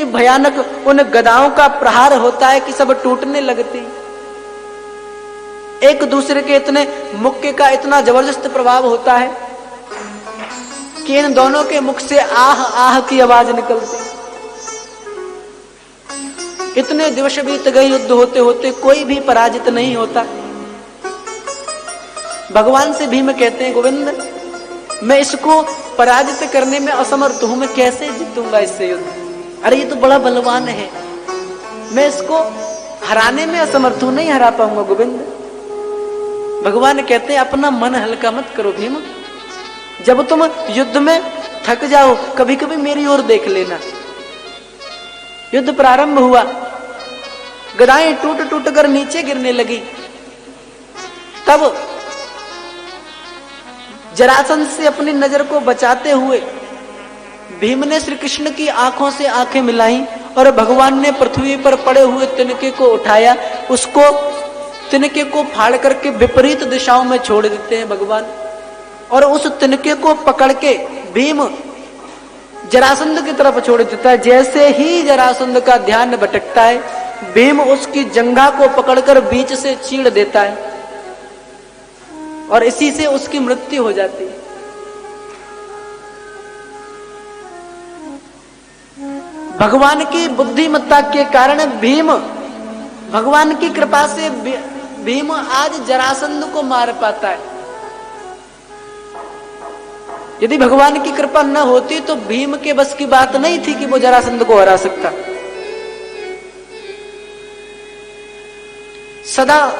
भयानक उन गदाओं का प्रहार होता है कि सब टूटने लगते हैं। एक दूसरे के इतने मुक्के का इतना जबरदस्त प्रभाव होता है कि इन दोनों के मुख से आह आह की आवाज निकलती। इतने दिवस बीत गए युद्ध होते होते कोई भी पराजित नहीं होता। भगवान से भीम कहते हैं, गोविंद मैं इसको पराजित करने में असमर्थ हूं, मैं कैसे जीतूंगा इससे युद्ध? अरे ये तो बड़ा बलवान है, मैं इसको हराने में असमर्थ हूं, नहीं हरा पाऊंगा गोविंद। भगवान कहते हैं अपना मन हल्का मत करो भीम, जब तुम युद्ध में थक जाओ कभी कभी मेरी ओर देख लेना। युद्ध प्रारंभ हुआ, गदाएं टूट टूट कर नीचे गिरने लगी। तब जरासंध से अपनी नजर को बचाते हुए भीम ने श्री कृष्ण की आंखों से आंखें मिलाई और भगवान ने पृथ्वी पर पड़े हुए तिनके को उठाया। उसको तिनके को फाड़ करके विपरीत दिशाओं में छोड़ देते हैं भगवान, और उस तिनके को पकड़ के भीम जरासंध की तरफ छोड़ देता है। जैसे ही जरासंध का ध्यान भटकता है, भीम उसकी जंघा को पकड़कर बीच से चीड़ देता है और इसी से उसकी मृत्यु हो जाती है। भगवान की बुद्धिमत्ता के कारण भगवान की कृपा से भीम आज जरासंध को मार पाता है। यदि भगवान की कृपा न होती तो भीम के बस की बात नहीं थी कि वो जरासंध को हरा सकता। सदा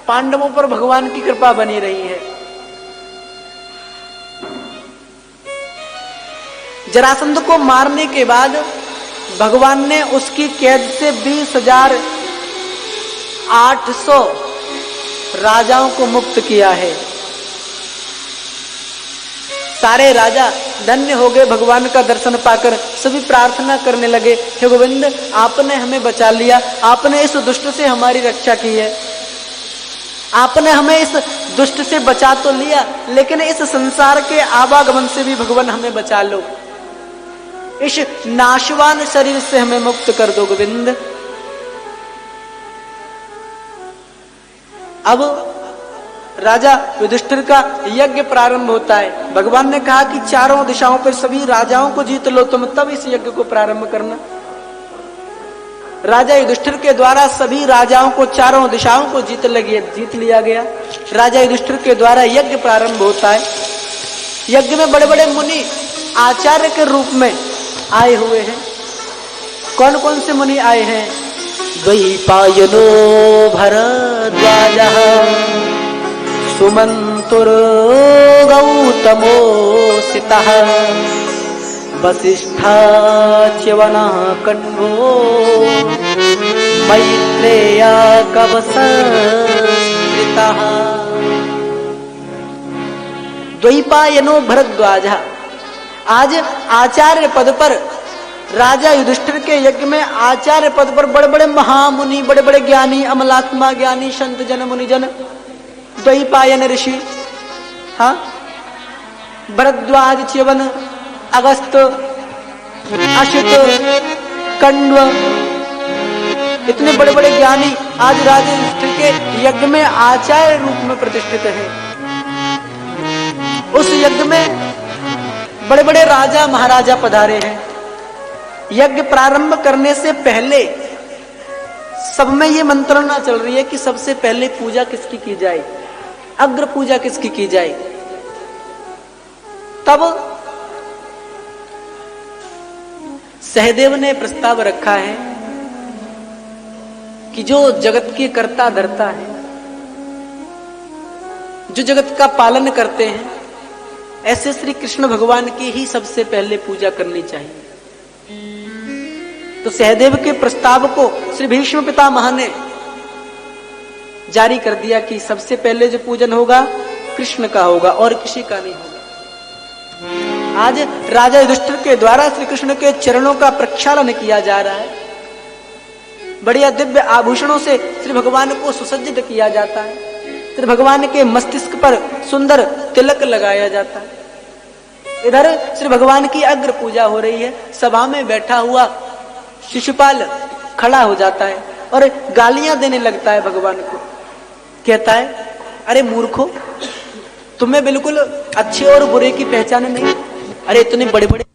पांडवों पर भगवान की कृपा बनी रही है। जरासंध को मारने के बाद भगवान ने उसकी कैद से 20,800 राजाओं को मुक्त किया है। सारे राजा धन्य हो गए भगवान का दर्शन पाकर। सभी प्रार्थना करने लगे, हे गोविंद आपने हमें बचा लिया, आपने इस दुष्ट से हमारी रक्षा की है, आपने हमें इस दुष्ट से बचा तो लिया, लेकिन इस संसार के आवागमन से भी भगवान हमें बचा लो, इस नाशवान शरीर से हमें मुक्त कर दो गोविंद। अब राजा युधिष्ठिर का यज्ञ प्रारंभ होता है। भगवान ने कहा कि चारों दिशाओं पर सभी राजाओं को जीत लो तुम, तब इस यज्ञ को प्रारंभ करना। राजा युधिष्ठिर के द्वारा सभी राजाओं को चारों दिशाओं को जीत लिया गया। राजा युधिष्ठिर के द्वारा यज्ञ प्रारंभ होता है। यज्ञ में बड़े बड़े मुनि आचार्य के रूप में आए हुए हैं। कौन कौन से मुनि आए हैं? द्वैपायनो भरद्वाजः सुमंतुर गौतमोऽसितः वसिष्ठच्यवनः कण्वो मैत्रेयः कवसंस्कृतः। द्वैपायनो भरद्वाजः आज आचार्य पद पर, राजा युधिष्ठिर के यज्ञ में आचार्य पद पर बड़े बड़े महामुनि, बड़े बड़े ज्ञानी, अमलात्मा ज्ञानी, संत जन मुनिजन, द्वैपायन ऋषि, हाँ, भरद्वाज, च्यवन, अगस्त, अशित, कण्व, इतने बड़े बड़े ज्ञानी आज राजा युधिष्ठिर के यज्ञ में आचार्य रूप में प्रतिष्ठित हैं। उस यज्ञ में बड़े बड़े राजा महाराजा पधारे हैं। यज्ञ प्रारंभ करने से पहले सब में ये मंत्रणा चल रही है कि सबसे पहले पूजा किसकी की जाए, अग्र पूजा किसकी की जाए। तब सहदेव ने प्रस्ताव रखा है कि जो जगत के कर्ता धर्ता है, जो जगत का पालन करते हैं, ऐसे श्री कृष्ण भगवान की ही सबसे पहले पूजा करनी चाहिए। तो सहदेव के प्रस्ताव को श्री भीष्म पितामह ने जारी कर दिया कि सबसे पहले जो पूजन होगा कृष्ण का होगा और किसी का नहीं होगा। आज राजा युधिष्ठिर के द्वारा श्री कृष्ण के चरणों का प्रक्षालन किया जा रहा है। बढ़िया दिव्य आभूषणों से श्री भगवान को सुसज्जित किया जाता है। श्री भगवान के मस्तिष्क पर सुंदर तिलक लगाया जाता है। इधर श्री भगवान की अग्र पूजा हो रही है। सभा में बैठा हुआ शिशुपाल खड़ा हो जाता है और गालियां देने लगता है भगवान को। कहता है, अरे मूर्खो, तुम्हें बिल्कुल अच्छे और बुरे की पहचान नहीं। अरे इतने बड़े बड़े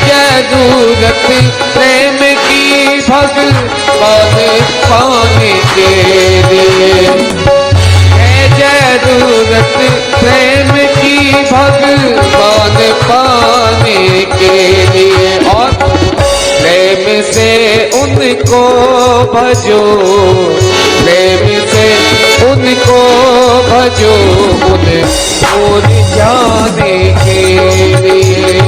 जरूरत प्रेम की भगवान पाने के लिए, है जरूरत प्रेम की भगवान पाने के लिए। और प्रेम से उनको भजो, प्रेम से उनको भजो, उनको जाने के लिए।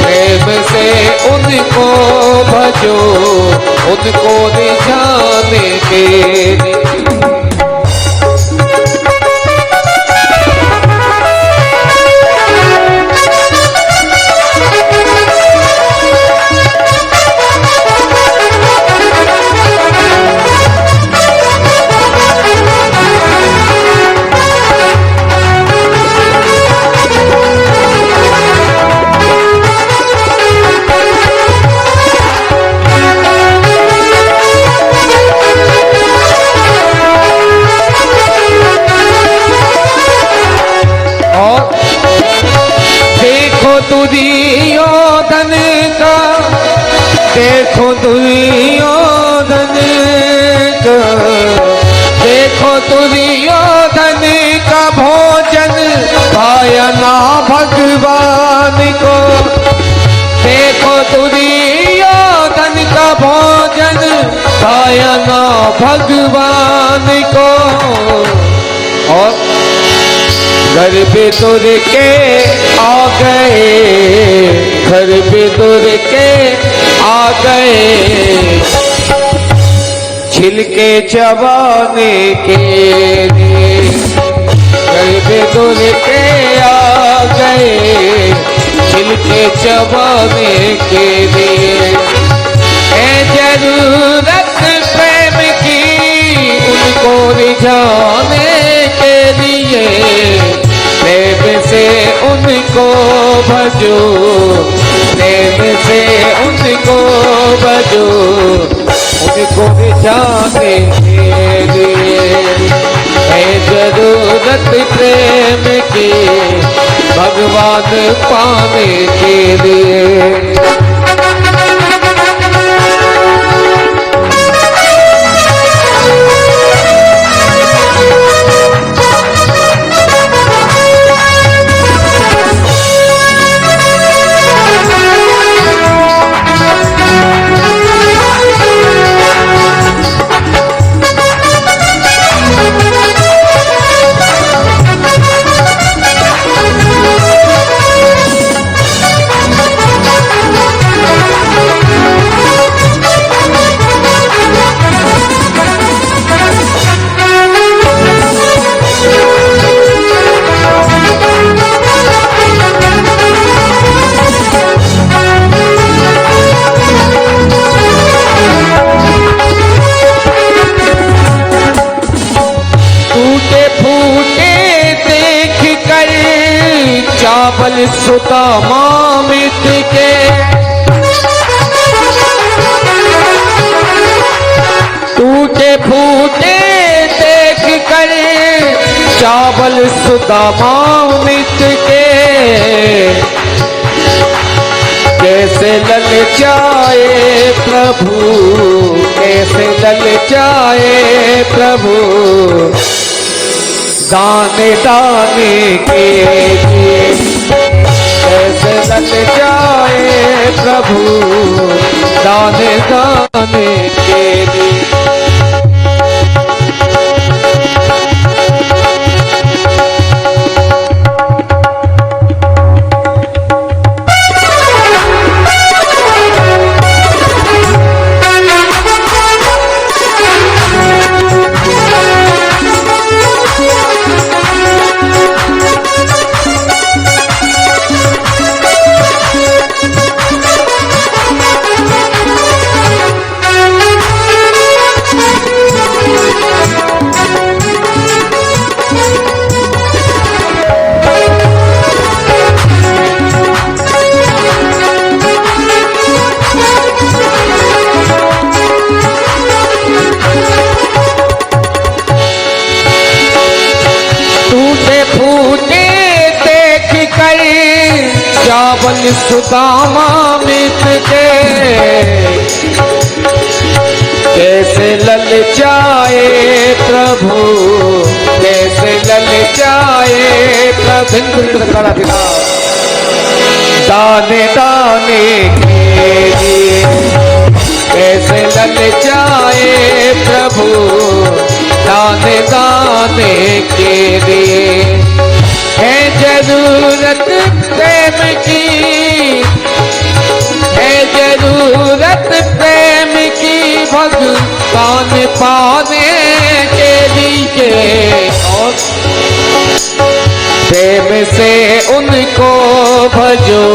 प्रेम से उनको भजो, उनको जाने के लिए। दुर्योधन का, देखो दुर्योधन का, देखो दुर्योधन का भोजन पाया ना भगवान को। देखो दुर्योधन का भोजन पाया ना भगवान को। और घर पे तुर के आ गए, घर पे तुर के आ गए, छिलके चबाने के लिए। घर पे तुर के आ गए, छिलके चबाने के लिए। है जरूरत प्रेम की उनको रिझाने के लिए, प्रेम से उनको भजो, प्रेम से उनको भजो, उनको रिझाने के लिए। है जरूरत प्रेम की भगवान पाने के लिए। चावल सुदामा मिट के, टूटे फूटे देख कर चावल सुदामा मिट के, कैसे ललचाए प्रभु, कैसे ललचाए प्रभु, दाने दाने के लिए। कैसे ललचाए प्रभु दाने दाने के लिए। चावल सुदामा मिट के, कैसे ललचाए प्रभु, कैसे ललचाए प्रभु, दाने दाने के लिए। कैसे ललचाए प्रभु दाने दाने के लिए। है जरूरत प्रेम की, है जरूरत प्रेम की भगवान पाने के लिए। और प्रेम से उनको भजो,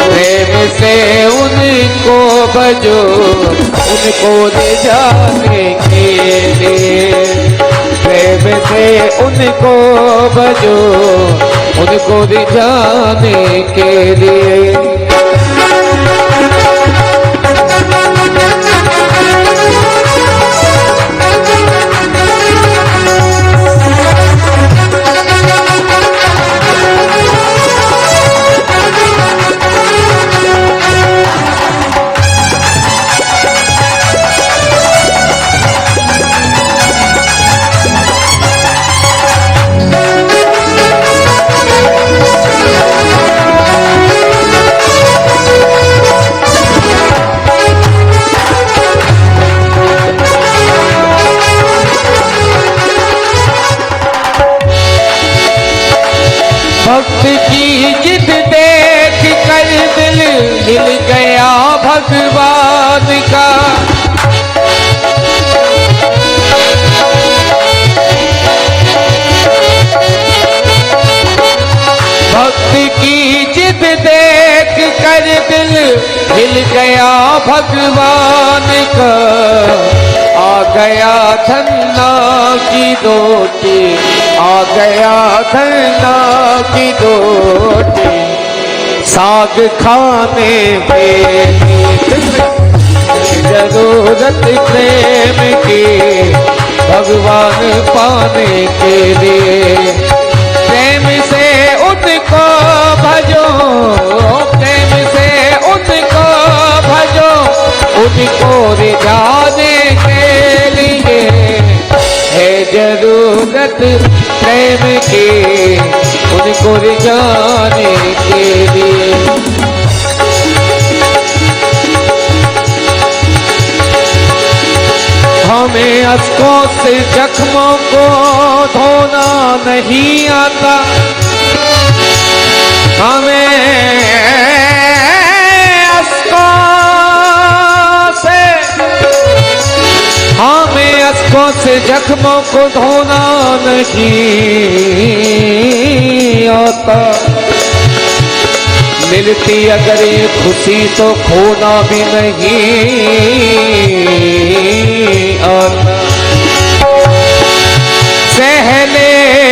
प्रेम से उनको भजो, उनको रिझाने के लिए। प्रेम से उनको भजो, उनको रिझाने के लिए। भक्त की जिद देख कर दिल हिल गया भगवान का। भक्त की जिद देख दिल हिल गया भगवान का, आ गया धन्ना की रोटी, आ गया धन्ना की रोटी, साग खाने में जरूरत प्रेम की, भगवान पाने के लिए प्रेम से उनको भजो, प्रेम से उनको भजो, उनको रिझाने के लिए है जरूरत प्रेम की, उनको रिझाने के लिए। हमें अश्कों से जख्मों को धोना नहीं आता, हमें अश्कों से जख्मों को धोना नहीं आता, मिलती अगर ये खुशी तो खोना भी नहीं आता। सह लेते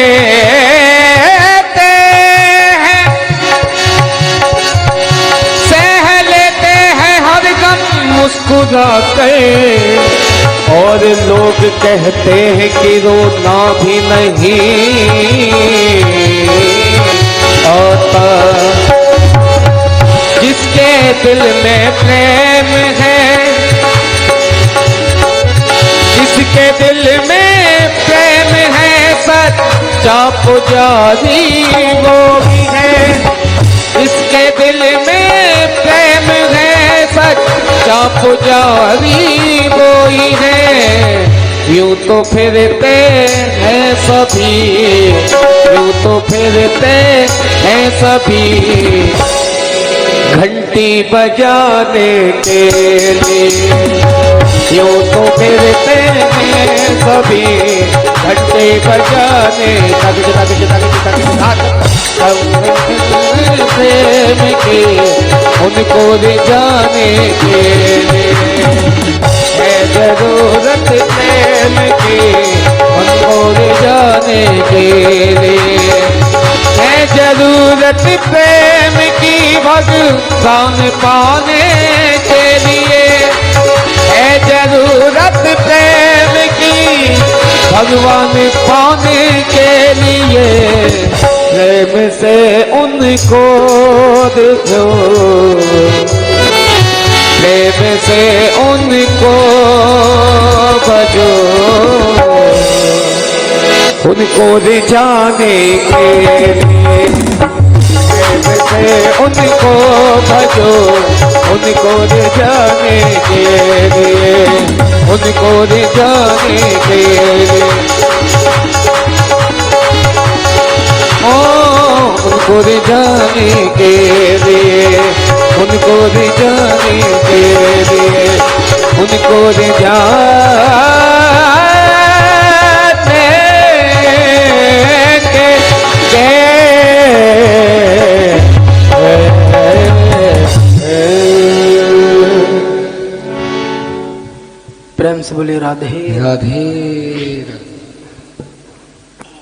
हैं हर गम मुस्कुराते, और लोग कहते हैं कि रोना भी नहीं आता। जिसके दिल में प्रेम है, जिसके दिल में प्रेम है, सच्चा पुजारी वो भी है। जिसके दिल में प्रेम है, सच्चा पुजारी वो ही है। यूं तो फिरते हैं सभी, यूं तो फिरते हैं सभी, घंटी बजाने के लिए। यूं तो फिरते हैं सभी, घंटे बजाने प्रेम के, उनको रिझाने के लिए है जरूरत प्रेम की, उनको रिझाने के लिए है जरूरत प्रेम की, भगवान पाने के लिए है जरूरत प्रेम की, भगवान पाने के लिए। प्रेम से उनको देखो, प्रेम से उनको भजो, उनको रिझाने के लिए। प्रेम से उनको भजो, उनको रिझाने के लिए, उनको रिझाने के लिए। उनको रिझाने के लिए, उनको रिझाने के लिए, उनको रिझाने के प्रेम से बोले राधे राधे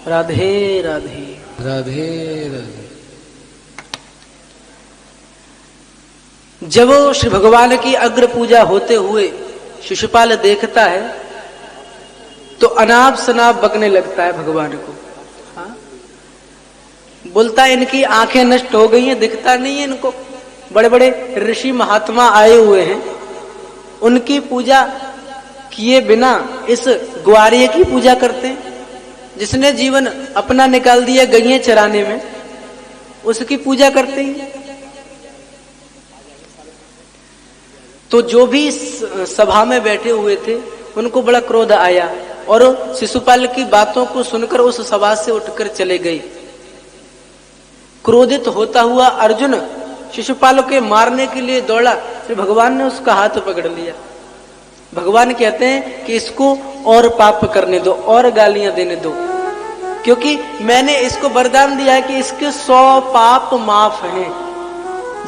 राधे राधे राधे राधे। जब वो श्री भगवान की अग्र पूजा होते हुए शिशुपाल देखता है तो अनाप शनाप बकने लगता है भगवान को। हाँ? बोलता है इनकी आंखें नष्ट हो गई हैं, दिखता नहीं है इनको। बड़े बड़े ऋषि महात्मा आए हुए हैं, उनकी पूजा किए बिना इस ग्वारिये की पूजा करते हैं, जिसने जीवन अपना निकाल दिया गइयां चराने में, उसकी पूजा करते हैं। तो जो भी सभा में बैठे हुए थे उनको बड़ा क्रोध आया और शिशुपाल की बातों को सुनकर उस सभा से उठकर चले गए। क्रोधित होता हुआ अर्जुन शिशुपाल के मारने के लिए दौड़ा, फिर भगवान ने उसका हाथ पकड़ लिया। भगवान कहते हैं कि इसको और पाप करने दो और गालियां देने दो, क्योंकि मैंने इसको वरदान दिया है कि इसके 100 पाप माफ हैं।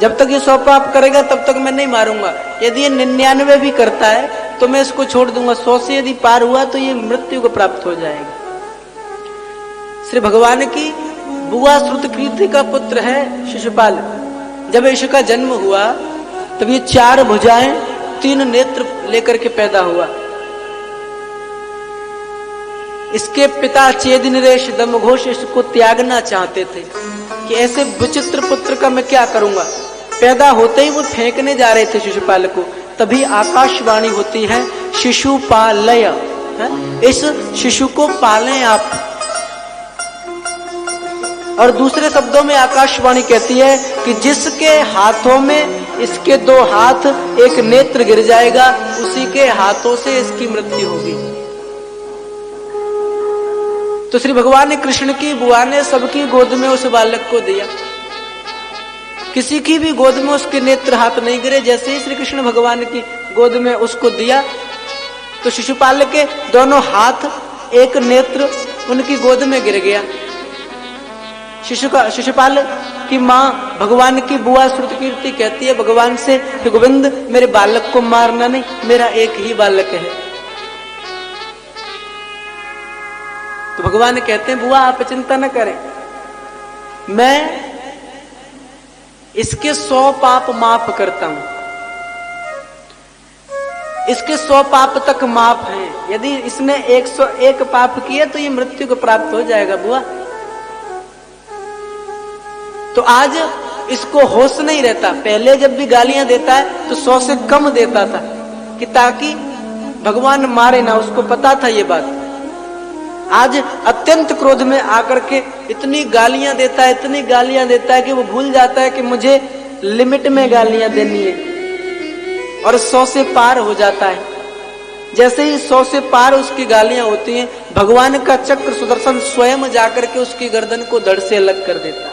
जब तक ये 100 पाप करेगा तब तक मैं नहीं मारूंगा, यदि ये 99 भी करता है तो मैं इसको छोड़ दूंगा, 100 से यदि पार हुआ तो ये मृत्यु को प्राप्त हो जाएगा। श्री भगवान की बुआ श्रुतकीर्ति का पुत्र है शिशुपाल। जब यीशु का जन्म हुआ तब ये 4 भुजाएं 3 नेत्र लेकर के पैदा हुआ। इसके पिता चेद नरेश दमघोष इसको त्यागना चाहते थे कि ऐसे विचित्र पुत्र का मैं क्या करूंगा। पैदा होते ही वो फेंकने जा रहे थे शिशुपाल को, तभी आकाशवाणी होती है शिशुपालय, इस शिशु को पालें आप। और दूसरे शब्दों में आकाशवाणी कहती है कि जिसके हाथों में इसके 2 हाथ 1 नेत्र गिर जाएगा उसी के हाथों से इसकी मृत्यु होगी। तो श्री भगवान कृष्ण की बुआ ने सबकी गोद में उस बालक को दिया। किसी की भी गोद में उसके नेत्र हाथ नहीं गिरे। जैसे ही श्री कृष्ण भगवान की गोद में उसको दिया तो शिशुपाल के दोनों हाथ 1 नेत्र उनकी गोद में गिर गया। शिशुपाल की माँ भगवान की बुआ श्रुतकीर्ति कहती है भगवान से कि गोविंद मेरे बालक को मारना नहीं, मेरा एक ही बालक है। तो भगवान कहते हैं बुआ आप चिंता न करें, मैं इसके 100 पाप माफ करता हूं। इसके 100 पाप तक माफ हैं। यदि इसने 101 पाप किए तो ये मृत्यु को प्राप्त हो जाएगा बुआ। तो आज इसको होश नहीं रहता। पहले जब भी गालियां देता है तो 100 से कम देता था कि ताकि भगवान मारे ना, उसको पता था ये बात। आज अत्यंत क्रोध में आकर के इतनी गालियां देता है, इतनी गालियां देता है कि वो भूल जाता है कि मुझे लिमिट में गालियां देनी है, और 100 से पार हो जाता है। जैसे ही 100 से पार उसकी गालियां होती हैं, भगवान का चक्र सुदर्शन स्वयं जाकर के उसकी गर्दन को धड़ से अलग कर देता है।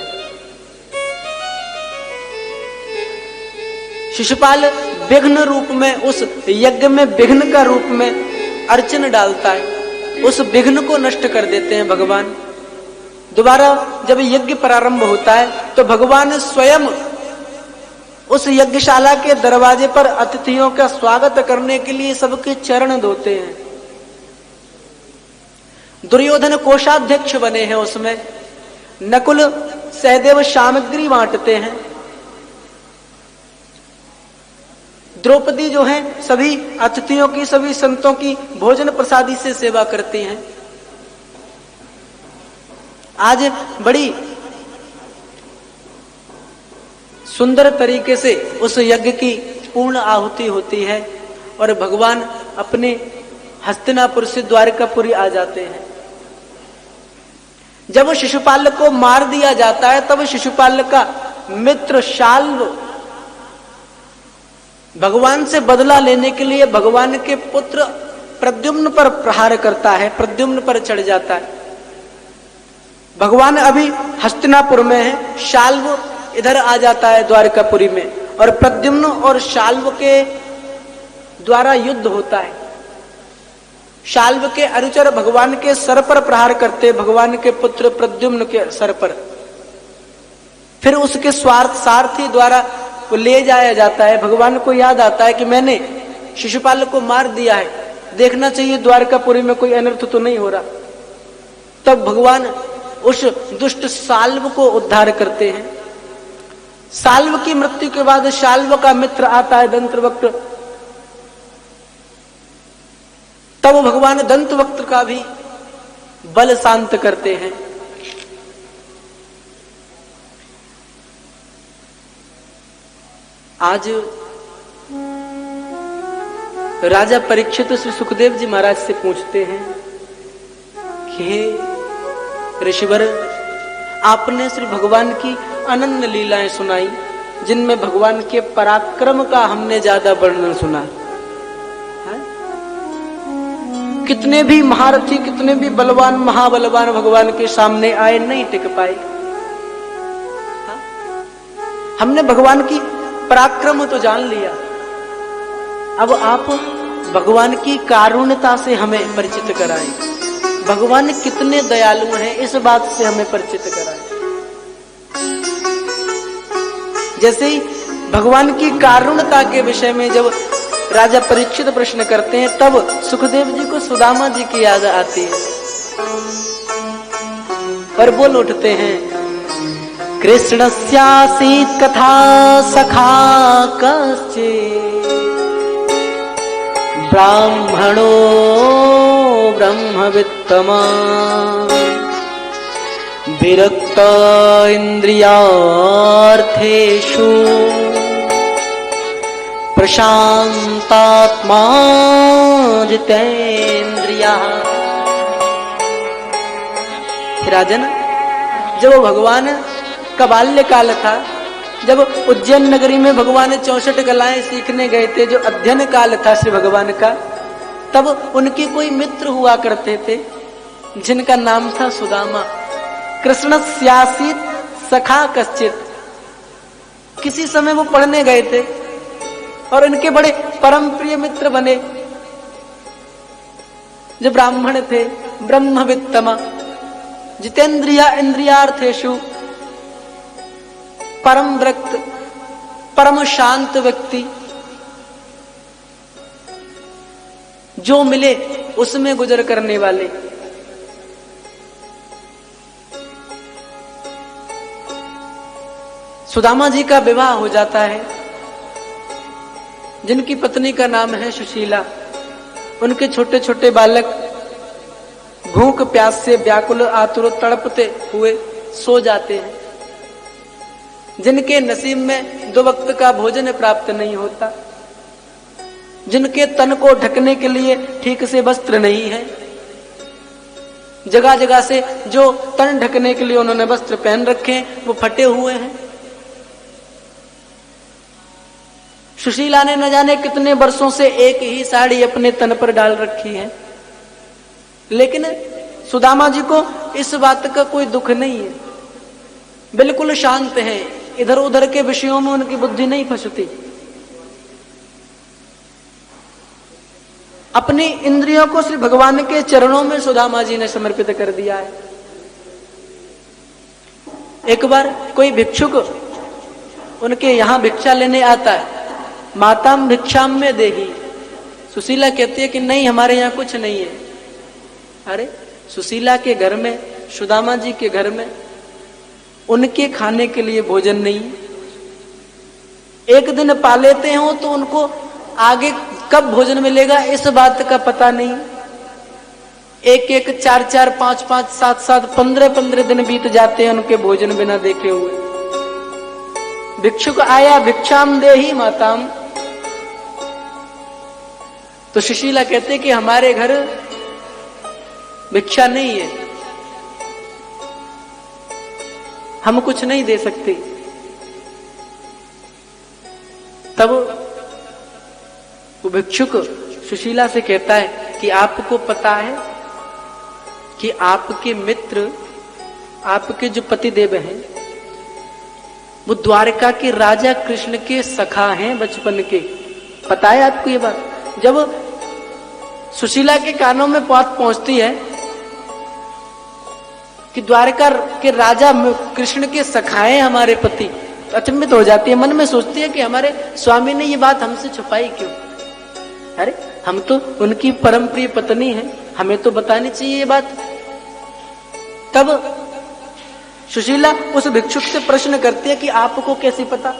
शिशुपाल विघ्न रूप में उस यज्ञ में विघ्न का रूप में अर्चन डालता है, उस विघ्न को नष्ट कर देते हैं भगवान। दोबारा जब यज्ञ प्रारंभ होता है तो भगवान स्वयं उस यज्ञशाला के दरवाजे पर अतिथियों का स्वागत करने के लिए सबके चरण धोते हैं। दुर्योधन कोषाध्यक्ष बने हैं, उसमें नकुल सहदेव सामग्री बांटते हैं, द्रौपदी जो है सभी अतिथियों की, सभी संतों की भोजन प्रसादी से सेवा करती हैं। आज बड़ी सुंदर तरीके से उस यज्ञ की पूर्ण आहुति होती है और भगवान अपने हस्तिनापुर से द्वारकापुरी आ जाते हैं। जब शिशुपाल को मार दिया जाता है तब शिशुपाल का मित्र शाल्व भगवान से बदला लेने के लिए भगवान के पुत्र प्रद्युम्न पर प्रहार करता है, प्रद्युम्न पर चढ़ जाता है। भगवान अभी हस्तिनापुर में है, शाल्व इधर आ जाता है द्वारकापुरी में, और प्रद्युम्न और शाल्व के द्वारा युद्ध होता है। शाल्व के अनुचर भगवान के सर पर प्रहार करते, भगवान के पुत्र प्रद्युम्न के सर पर। फिर उसके स्वार्थ सारथी द्वारा को ले जाया जाता है। भगवान को याद आता है कि मैंने शिशुपाल को मार दिया है, देखना चाहिए द्वारकापुरी में कोई अनर्थ तो नहीं हो रहा। तब भगवान उस दुष्ट शाल्व को उद्धार करते हैं। शाल्व की मृत्यु के बाद शाल्व का मित्र आता है दंतवक्त्र, तब भगवान दंतवक्त्र का भी बल शांत करते हैं। आज राजा परीक्षित श्री सुखदेव जी महाराज से पूछते हैं कि हे ऋषिवर, आपने श्री भगवान की अनन्य लीलाएं सुनाई जिनमें भगवान के पराक्रम का हमने ज्यादा वर्णन सुना है। कितने भी महारथी, कितने भी बलवान महाबलवान भगवान के सामने आए, नहीं टिक पाए। हमने भगवान की पराक्रम तो जान लिया, अब आप भगवान की कारुण्यता से हमें परिचित कराएं। भगवान कितने दयालु हैं इस बात से हमें परिचित कराएं। जैसे ही भगवान की कारुणता के विषय में जब राजा परीक्षित प्रश्न करते हैं, तब सुखदेव जी को सुदामा जी की याद आती है और बोल उठते हैं, कृष्णस्यासीत् कथा सखा कश्चित् ब्राह्मणो ब्रह्मवित्तमा विरक्त इंद्रियार्थेषु प्रशांतात्मा जितेन्द्रियः। राजन, जब भगवान का बाल्यकाल था, जब उज्जैन नगरी में भगवान 64 कलाएं सीखने गए थे, जो अध्ययन काल था श्री भगवान का, तब उनके कोई मित्र हुआ करते थे जिनका नाम था सुदामा। कृष्णस्यासीत् सखा कश्चित्, किसी समय वो पढ़ने गए थे और उनके बड़े परम प्रिय मित्र बने, जो ब्राह्मण थे, ब्रह्मवित्तमा जितेन्द्रिया इंद्रियार्थेषु, परम वृक्त, परम शांत व्यक्ति, जो मिले उसमें गुजर करने वाले। सुदामा जी का विवाह हो जाता है, जिनकी पत्नी का नाम है सुशीला। उनके छोटे छोटे बालक भूख प्यास से व्याकुल आतुर तड़पते हुए सो जाते हैं, जिनके नसीब में 2 वक्त का भोजन प्राप्त नहीं होता, जिनके तन को ढकने के लिए ठीक से वस्त्र नहीं है, जगह जगह से जो तन ढकने के लिए उन्होंने वस्त्र पहन रखे हैं वो फटे हुए हैं। सुशीला ने न जाने कितने वर्षों से एक ही साड़ी अपने तन पर डाल रखी है, लेकिन सुदामा जी को इस बात का कोई दुख नहीं है, बिल्कुल शांत है, इधर उधर के विषयों में उनकी बुद्धि नहीं फंसती। अपनी इंद्रियों को श्री भगवान के चरणों में सुदामा जी ने समर्पित कर दिया है। एक बार कोई भिक्षुक उनके यहां भिक्षा लेने आता है, माताम भिक्षाम में देही। सुशीला कहती है कि नहीं, हमारे यहाँ कुछ नहीं है। अरे, सुशीला के घर में, सुदामा जी के घर में उनके खाने के लिए भोजन नहीं। एक दिन पा लेते हो तो उनको आगे कब भोजन मिलेगा इस बात का पता नहीं। 1-1, 4-4, 5-5, 7-7, 15-15 दिन बीत जाते हैं उनके भोजन बिना देखे हुए। भिक्षुक आया, भिक्षाम देही माताम। तो सुशीला कहते कि हमारे घर भिक्षा नहीं है, हम कुछ नहीं दे सकते। तब वो भिक्षुक सुशीला से कहता है कि आपको पता है कि आपके मित्र, आपके जो पतिदेव हैं, वो द्वारका के राजा कृष्ण के सखा हैं बचपन के। पता है आपको ये बात? जब सुशीला के कानों में बात पहुंचती है कि द्वारका के राजा कृष्ण के सखाए हमारे पति, अचंभित हो जाती है, मन में सोचती है कि हमारे स्वामी ने ये बात हमसे छुपाई क्यों? अरे, हम तो उनकी परम प्रिय पत्नी है, हमें तो बतानी चाहिए ये बात। तब सुशीला उस भिक्षुक से प्रश्न करती है कि आपको कैसे पता?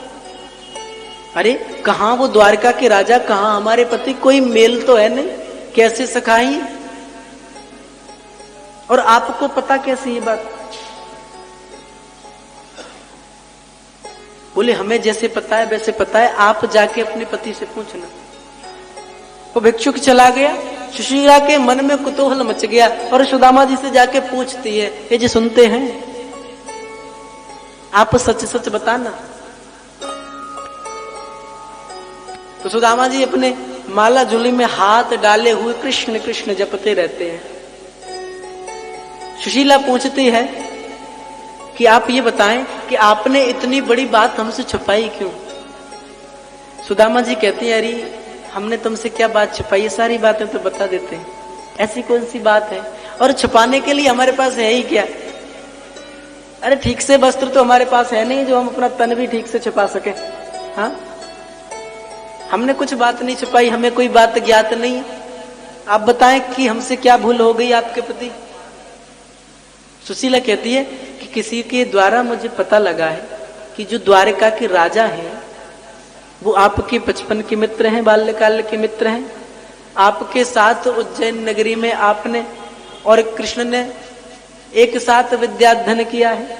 अरे, कहां वो द्वारका के राजा, कहां हमारे पति, कोई मेल तो है नहीं, कैसे सखाई और आपको पता कैसे ये बात? बोले, हमें जैसे पता है वैसे पता है, आप जाके अपने पति से पूछना। वो भिक्षुक चला गया। सुशीला के मन में कुतूहल मच गया और सुदामा जी से जाके पूछती है, ये जी सुनते हैं, आप सच सच बताना। तो सुदामा जी अपने माला झोली में हाथ डाले हुए कृष्ण कृष्ण जपते रहते हैं। सुशीला पूछती है कि आप ये बताएं कि आपने इतनी बड़ी बात हमसे छुपाई क्यों? सुदामा जी कहती है, अरे हमने तुमसे क्या बात छुपाई है, सारी बातें तो बता देते हैं, ऐसी कौन सी बात है, और छुपाने के लिए हमारे पास है ही क्या? अरे ठीक से वस्त्र तो हमारे पास है नहीं जो हम अपना तन भी ठीक से छुपा सके। हाँ, हमने कुछ बात नहीं छुपाई, हमें कोई बात ज्ञात नहीं है। आप बताएं कि हमसे क्या भूल हो गई आपके प्रति। सुशीला कहती है कि किसी के द्वारा मुझे पता लगा है कि जो द्वारिका के राजा हैं वो आपके बचपन के मित्र हैं, बाल्यकाल के मित्र हैं। आपके साथ उज्जैन नगरी में आपने और कृष्ण ने एक साथ विद्याध्ययन किया है।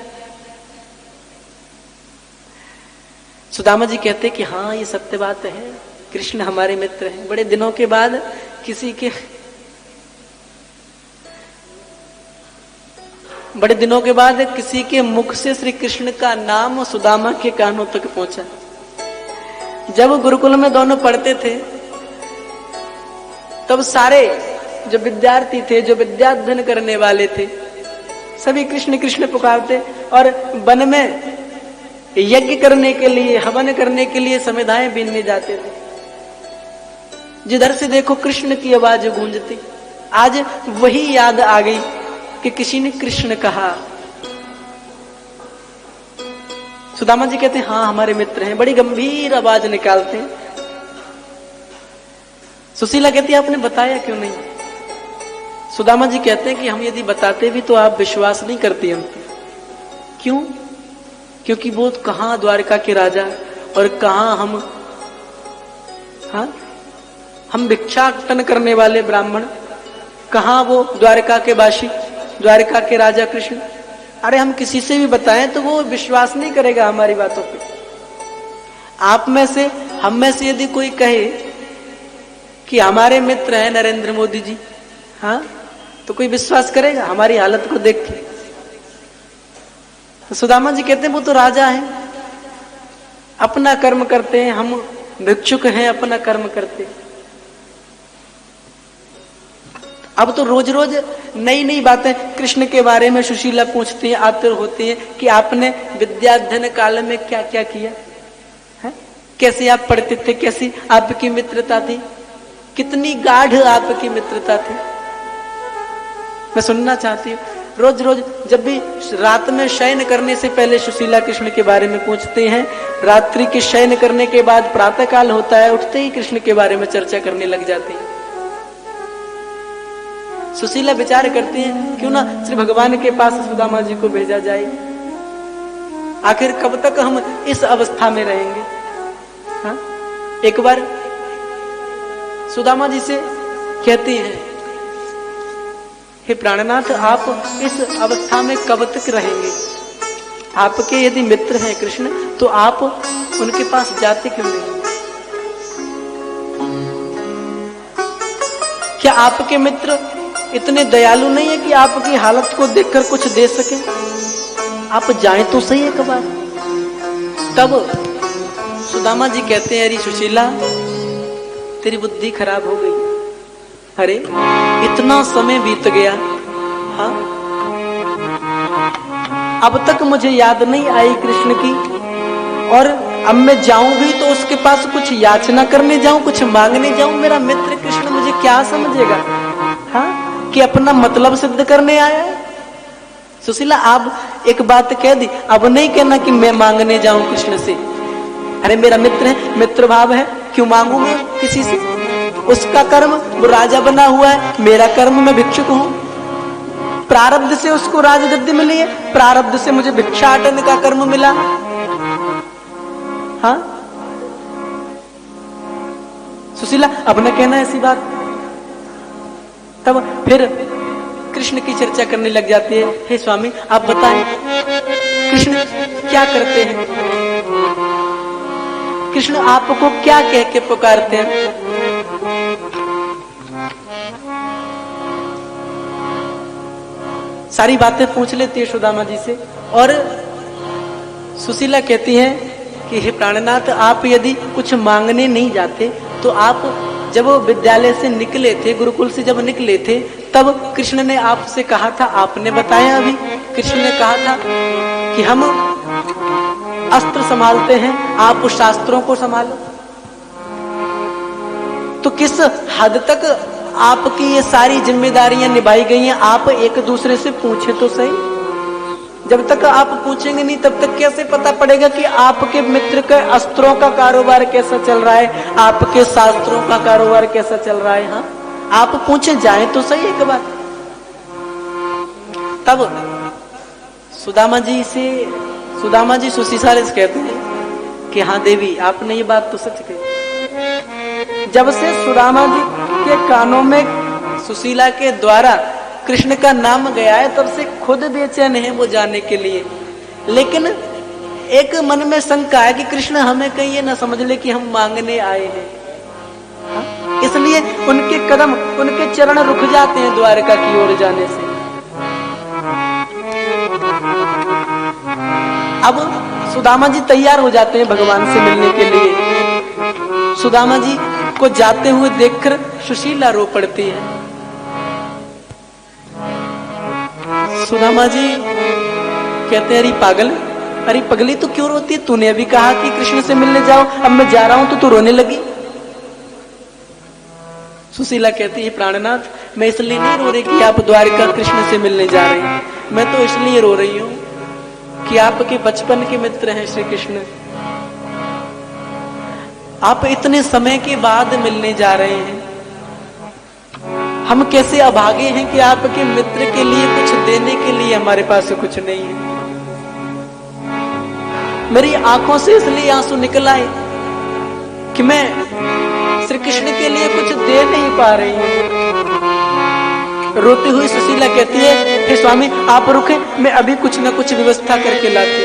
सुदामा जी कहते कि हाँ ये सत्य बात है, कृष्ण हमारे मित्र हैं। बड़े दिनों के बाद किसी के मुख से श्री कृष्ण का नाम सुदामा के कानों तक पहुंचा। जब गुरुकुल में दोनों पढ़ते थे तब सारे जो विद्यार्थी थे, जो विद्याध्ययन करने वाले थे, सभी कृष्ण कृष्ण पुकारते और वन में यज्ञ करने के लिए, हवन करने के लिए समिधाएं बीनने जाते थे। जिधर से देखो कृष्ण की आवाज गूंजती। आज वही याद आ गई कि किसी ने कृष्ण कहा। सुदामा जी कहते हैं हाँ हमारे मित्र हैं, बड़ी गंभीर आवाज निकालते हैं। सुशीला कहती है आपने बताया क्यों नहीं। सुदामा जी कहते हैं कि हम यदि बताते भी तो आप विश्वास नहीं करती हम पे। क्यों? क्योंकि वो कहां द्वारका के राजा और कहां हम भिक्षाटन करने वाले ब्राह्मण, कहां वो द्वारका के वासी, द्वारका के राजा कृष्ण। अरे हम किसी से भी बताएं तो वो विश्वास नहीं करेगा हमारी बातों पे। आप में से, हम में से यदि कोई कहे कि हमारे मित्र हैं नरेंद्र मोदी जी, हाँ, तो कोई विश्वास करेगा हमारी हालत को देख के। तो सुदामा जी कहते हैं वो तो राजा हैं, अपना कर्म करते हैं, हम भिक्षुक हैं, अपना कर्म करते हैं। अब तो रोज रोज नई नई बातें कृष्ण के बारे में सुशीला पूछती हैं, आतुर होती हैं कि आपने विद्याध्ययन काल में क्या क्या किया है, कैसे आप पढ़ते थे, कैसी आपकी मित्रता थी, कितनी गाढ़ आपकी मित्रता थी। मैं सुनना चाहती हूँ। रोज रोज जब भी रात में शयन करने से पहले सुशीला कृष्ण के बारे में पूछते हैं, रात्रि के शयन करने के बाद प्रातः काल होता है, उठते ही कृष्ण के बारे में चर्चा करने लग जाती है। सुशीला विचार करती है क्यों ना श्री भगवान के पास सुदामा जी को भेजा जाए। आखिर कब तक हम इस अवस्था में रहेंगे। हाँ? एक बार सुदामा जी से कहती हैं हे प्राणनाथ आप इस अवस्था में कब तक रहेंगे। आपके यदि मित्र हैं कृष्ण तो आप उनके पास जाते क्यों नहीं। क्या आपके मित्र इतने दयालु नहीं है कि आपकी हालत को देखकर कुछ दे सके। आप जाएं तो सही एक बार। तब सुदामा जी कहते हैं अरे सुशीला तेरी बुद्धि खराब हो गई। अरे इतना समय बीत गया, हाँ, अब तक मुझे याद नहीं आई कृष्ण की, और अब मैं जाऊं भी तो उसके पास कुछ याचना करने जाऊं, कुछ मांगने जाऊं। मेरा मित्र कृष्ण मुझे क्या समझेगा, हाँ, कि अपना मतलब सिद्ध करने आया है। सुशीला आप एक बात कह दी, अब नहीं कहना कि मैं मांगने जाऊं कृष्ण से। अरे मेरा मित्र है, मित्र भाव है, क्यों मांगू मैं किसी से। उसका कर्म वो राजा बना हुआ है, मेरा कर्म मैं भिक्षुक हूं। प्रारब्ध से उसको राजगद्दी मिली है, प्रारब्ध से मुझे भिक्षाटन का कर्म मिला। हाँ सुशीला अब न कहना ऐसी बात। तब फिर कृष्ण की चर्चा करने लग जाती है। हे स्वामी आप बताएं कृष्ण क्या करते हैं, कृष्ण आपको क्या कह के पुकारते हैं। सारी बातें पूछ लेती है सुदामा जी से। और सुशीला कहती है कि हे प्राणनाथ आप यदि कुछ मांगने नहीं जाते तो आप जब वो विद्यालय से निकले थे, गुरुकुल से जब निकले थे, तब कृष्ण ने आपसे कहा था, आपने बताया अभी, कृष्ण ने कहा था कि हम अस्त्र संभालते हैं, आप उस शास्त्रों को संभालो। तो किस हद तक आपकी ये सारी जिम्मेदारियां निभाई गई हैं, आप एक दूसरे से पूछे तो सही। जब तक आप पूछेंगे नहीं तब तक कैसे पता पड़ेगा कि आपके मित्र के अस्त्रों का कारोबार कैसा चल रहा है, आपके शास्त्रों का कारोबार कैसा चल रहा है। हाँ, आप पूछे जाए तो सही एक बार। तब सुदामा जी सुशीला से कहते हैं कि हाँ देवी, आपने ये बात तो सच कही। जब से सुदामा जी के कानों में सुशीला के द्वारा कृष्ण का नाम गया है, तब से खुद बेचैन है वो जाने के लिए। लेकिन एक मन में शंका है कि कृष्ण हमें कहीं ये ना समझ ले कि हम मांगने आए हैं। हाँ? इसलिए उनके कदम, उनके चरण रुक जाते हैं द्वारका की ओर जाने से। अब सुदामा जी तैयार हो जाते हैं भगवान से मिलने के लिए। सुदामा जी को जाते हुए देखकर सुशीला रो पड़ती है। सुदामा जी कहते हैं, अरे पागल, अरे पगली तू क्यों रोती है? तूने अभी कहा कि कृष्ण से मिलने जाओ, अब मैं जा रहा हूं तो तू रोने लगी। सुशीला कहती है, प्राणनाथ, मैं इसलिए नहीं रो रही कि आप द्वारका कृष्ण से मिलने जा रहे हैं, मैं तो इसलिए रो रही हूं कि आपके बचपन के मित्र हैं श्री कृष्ण। आप इतने समय के बाद मिलने जा रहे हैं। हम कैसे अभागे हैं कि आपके मित्र के लिए कुछ देने के लिए हमारे पास कुछ नहीं है। मेरी आंखों से इसलिए आंसू निकल आए कि मैं श्री कृष्ण के लिए कुछ दे नहीं पा रही हूं। रोती हुई सुशीला कहती है, हे स्वामी आप रुके, मैं अभी कुछ न कुछ व्यवस्था करके लाती।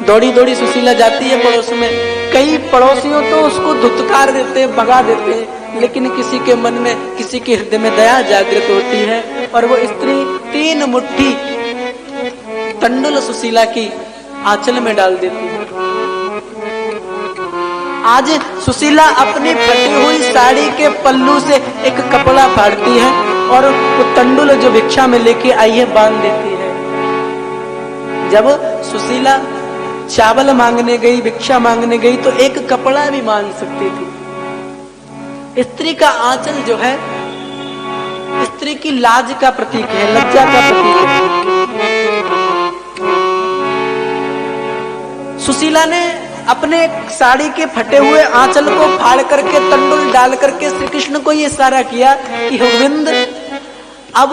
दौड़ी दौड़ी सुशीला जाती है पड़ोस में। कई पड़ोसियों तो उसको धुतकार देते हैं, भगा देते हैं, लेकिन किसी के मन में, किसी के हृदय में दया जागृत होती है और वो स्त्री 3 मुट्ठी तंडुल सुशीला की आंचल में डाल देती है। आज सुशीला अपनी फटी हुई साड़ी के पल्लू से एक कपड़ा फाड़ती है और वो तंडुल जो भिक्षा में लेके आई है बांध देती है। जब सुशीला चावल मांगने गई, भिक्षा मांगने गई, तो एक कपड़ा भी मांग सकती थी। स्त्री का आंचल जो है स्त्री की लाज का प्रतीक है, लज्जा का प्रतीक है। सुशीला ने अपने साड़ी के फटे हुए आंचल को फाड़ करके तंडुल डाल करके श्री कृष्ण को ये इशारा किया कि गोविंद, अब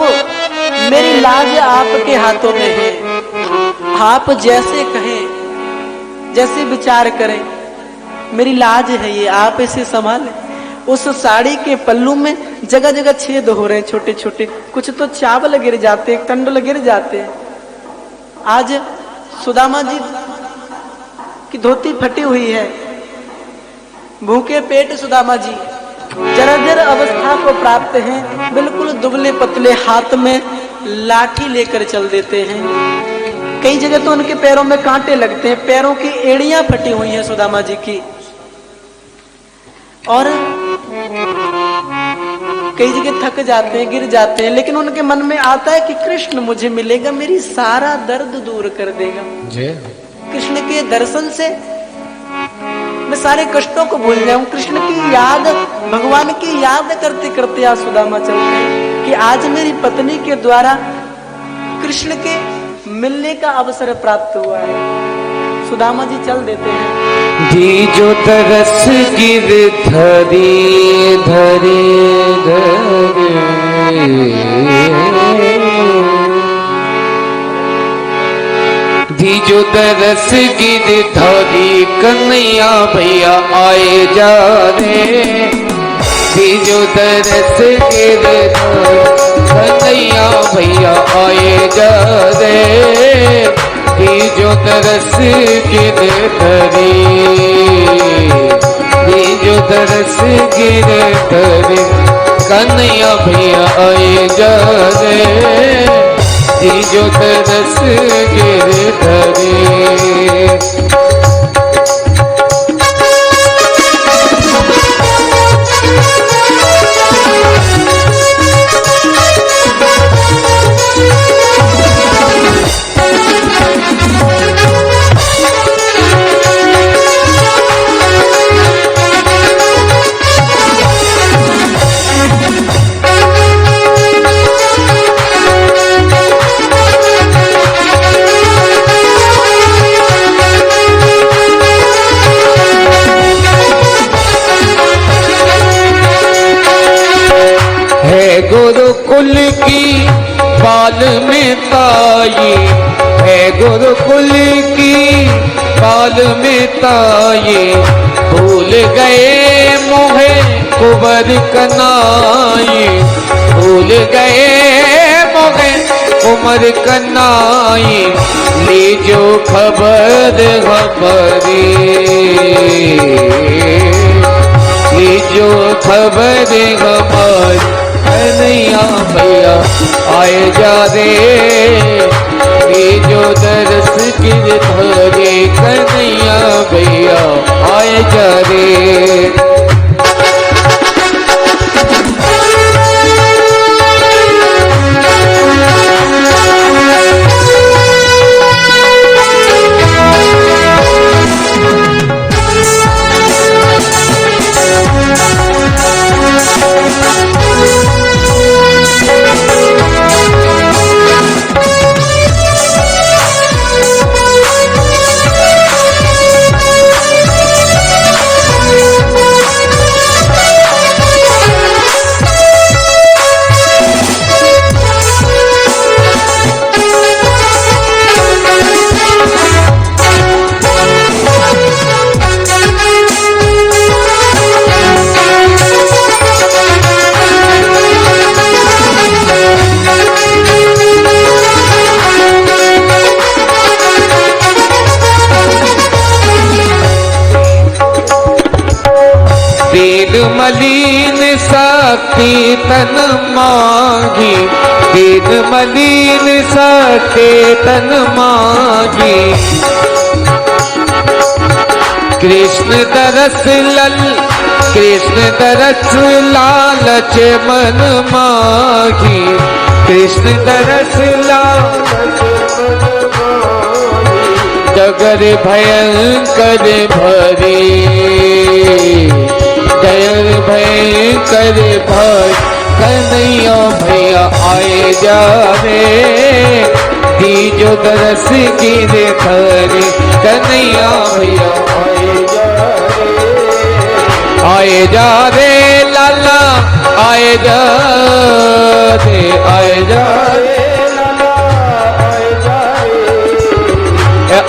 मेरी लाज आपके हाथों में है, आप जैसे कहें, जैसे विचार करें, मेरी लाज है ये, आप इसे संभालें। उस साड़ी के पल्लू में जगह जगह छेद हो रहे हैं छोटे छोटे, कुछ तो चावल गिर जाते हैं, तंडुल गिर जाते हैं। आज सुदामा जी की धोती फटी हुई है, भूखे पेट सुदामा जी जर्जर अवस्था को प्राप्त हैं, बिल्कुल दुबले पतले, हाथ में लाठी लेकर चल देते हैं। कई जगह तो उनके पैरों में कांटे लगते हैं, पैरों की एड़ियां फटी हुई हैं सुदामा जी की, और कई जगह थक जाते हैं, गिर जाते हैं, लेकिन उनके मन में आता है कि कृष्ण मुझे मिलेगा, मेरी सारा दर्द दूर कर देगा। कृष्ण के दर्शन से मैं सारे कष्टों को भूल जाऊं। कृष्ण की याद, भगवान की याद करते करते आज सुदामा चलते हैं कि आज मेरी पत्नी के द्वारा कृष्ण के मिलने का अवसर प्राप्त हुआ है। सुदामा जी चल देते हैं। जो तरस गिर धरी धरे धरे, जो तरस गिर धरी कन्हैया भैया आए जा रे, जो तरस गिर कन्हैया भैया आए जा रे, जो तरस गिर धरी, जो तरस गिर धरी कन्हैया भैया आए जा रे, जो तरस गिर धरी। गुरुकुल की बाल में ताई है, गुरुकुल की बाल में ताई, भूल गए मोहे कुंवर कनाई, भूल गए मोहे कुंवर कनाई, लीजो खबर हमारी, लीजो खबर हमारी, कन्हैया भैया आए जा रे, लीजो दरस गिरधरे, कन्हैया भैया आए जा रे। मलिन शक्ति तन मांगी, दीन मलिन शक्ति तन मांगी, कृष्ण तरस लल, कृष्ण तरस लालच मन मांगी, कृष्ण तरस लालच मन मांगी, डगर भयंकर भरी, डगर भयंकर भर, कन्हैया भैया आए जा रे, दीजो दरस गिरधरे, कन्हैया भैया आए जा रे, लाला आए जा रे, आए जा रे लाला, आए जा रे,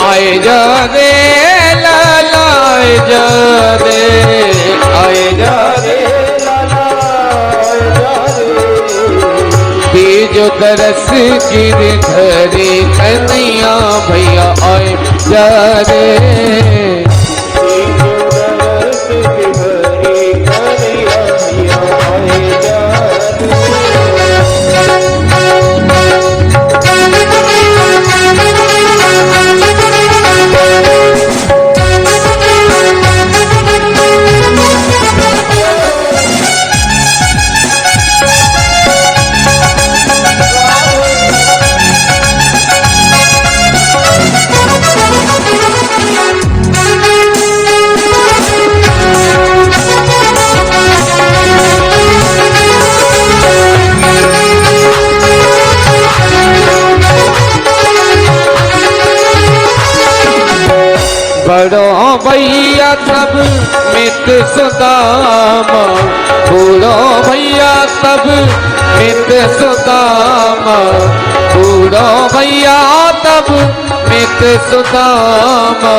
आए जा रे लाला, आए जा रे, आए जा रे लाला, आए जा रे, दीजो दरस गिरधरे, कन्हैया भैया आए जा रे, बड़ो भैया तब मित सुदामा, बूढ़ो भैया तब मित सुदामा, बूढ़ो भैया तब मित सुदामा,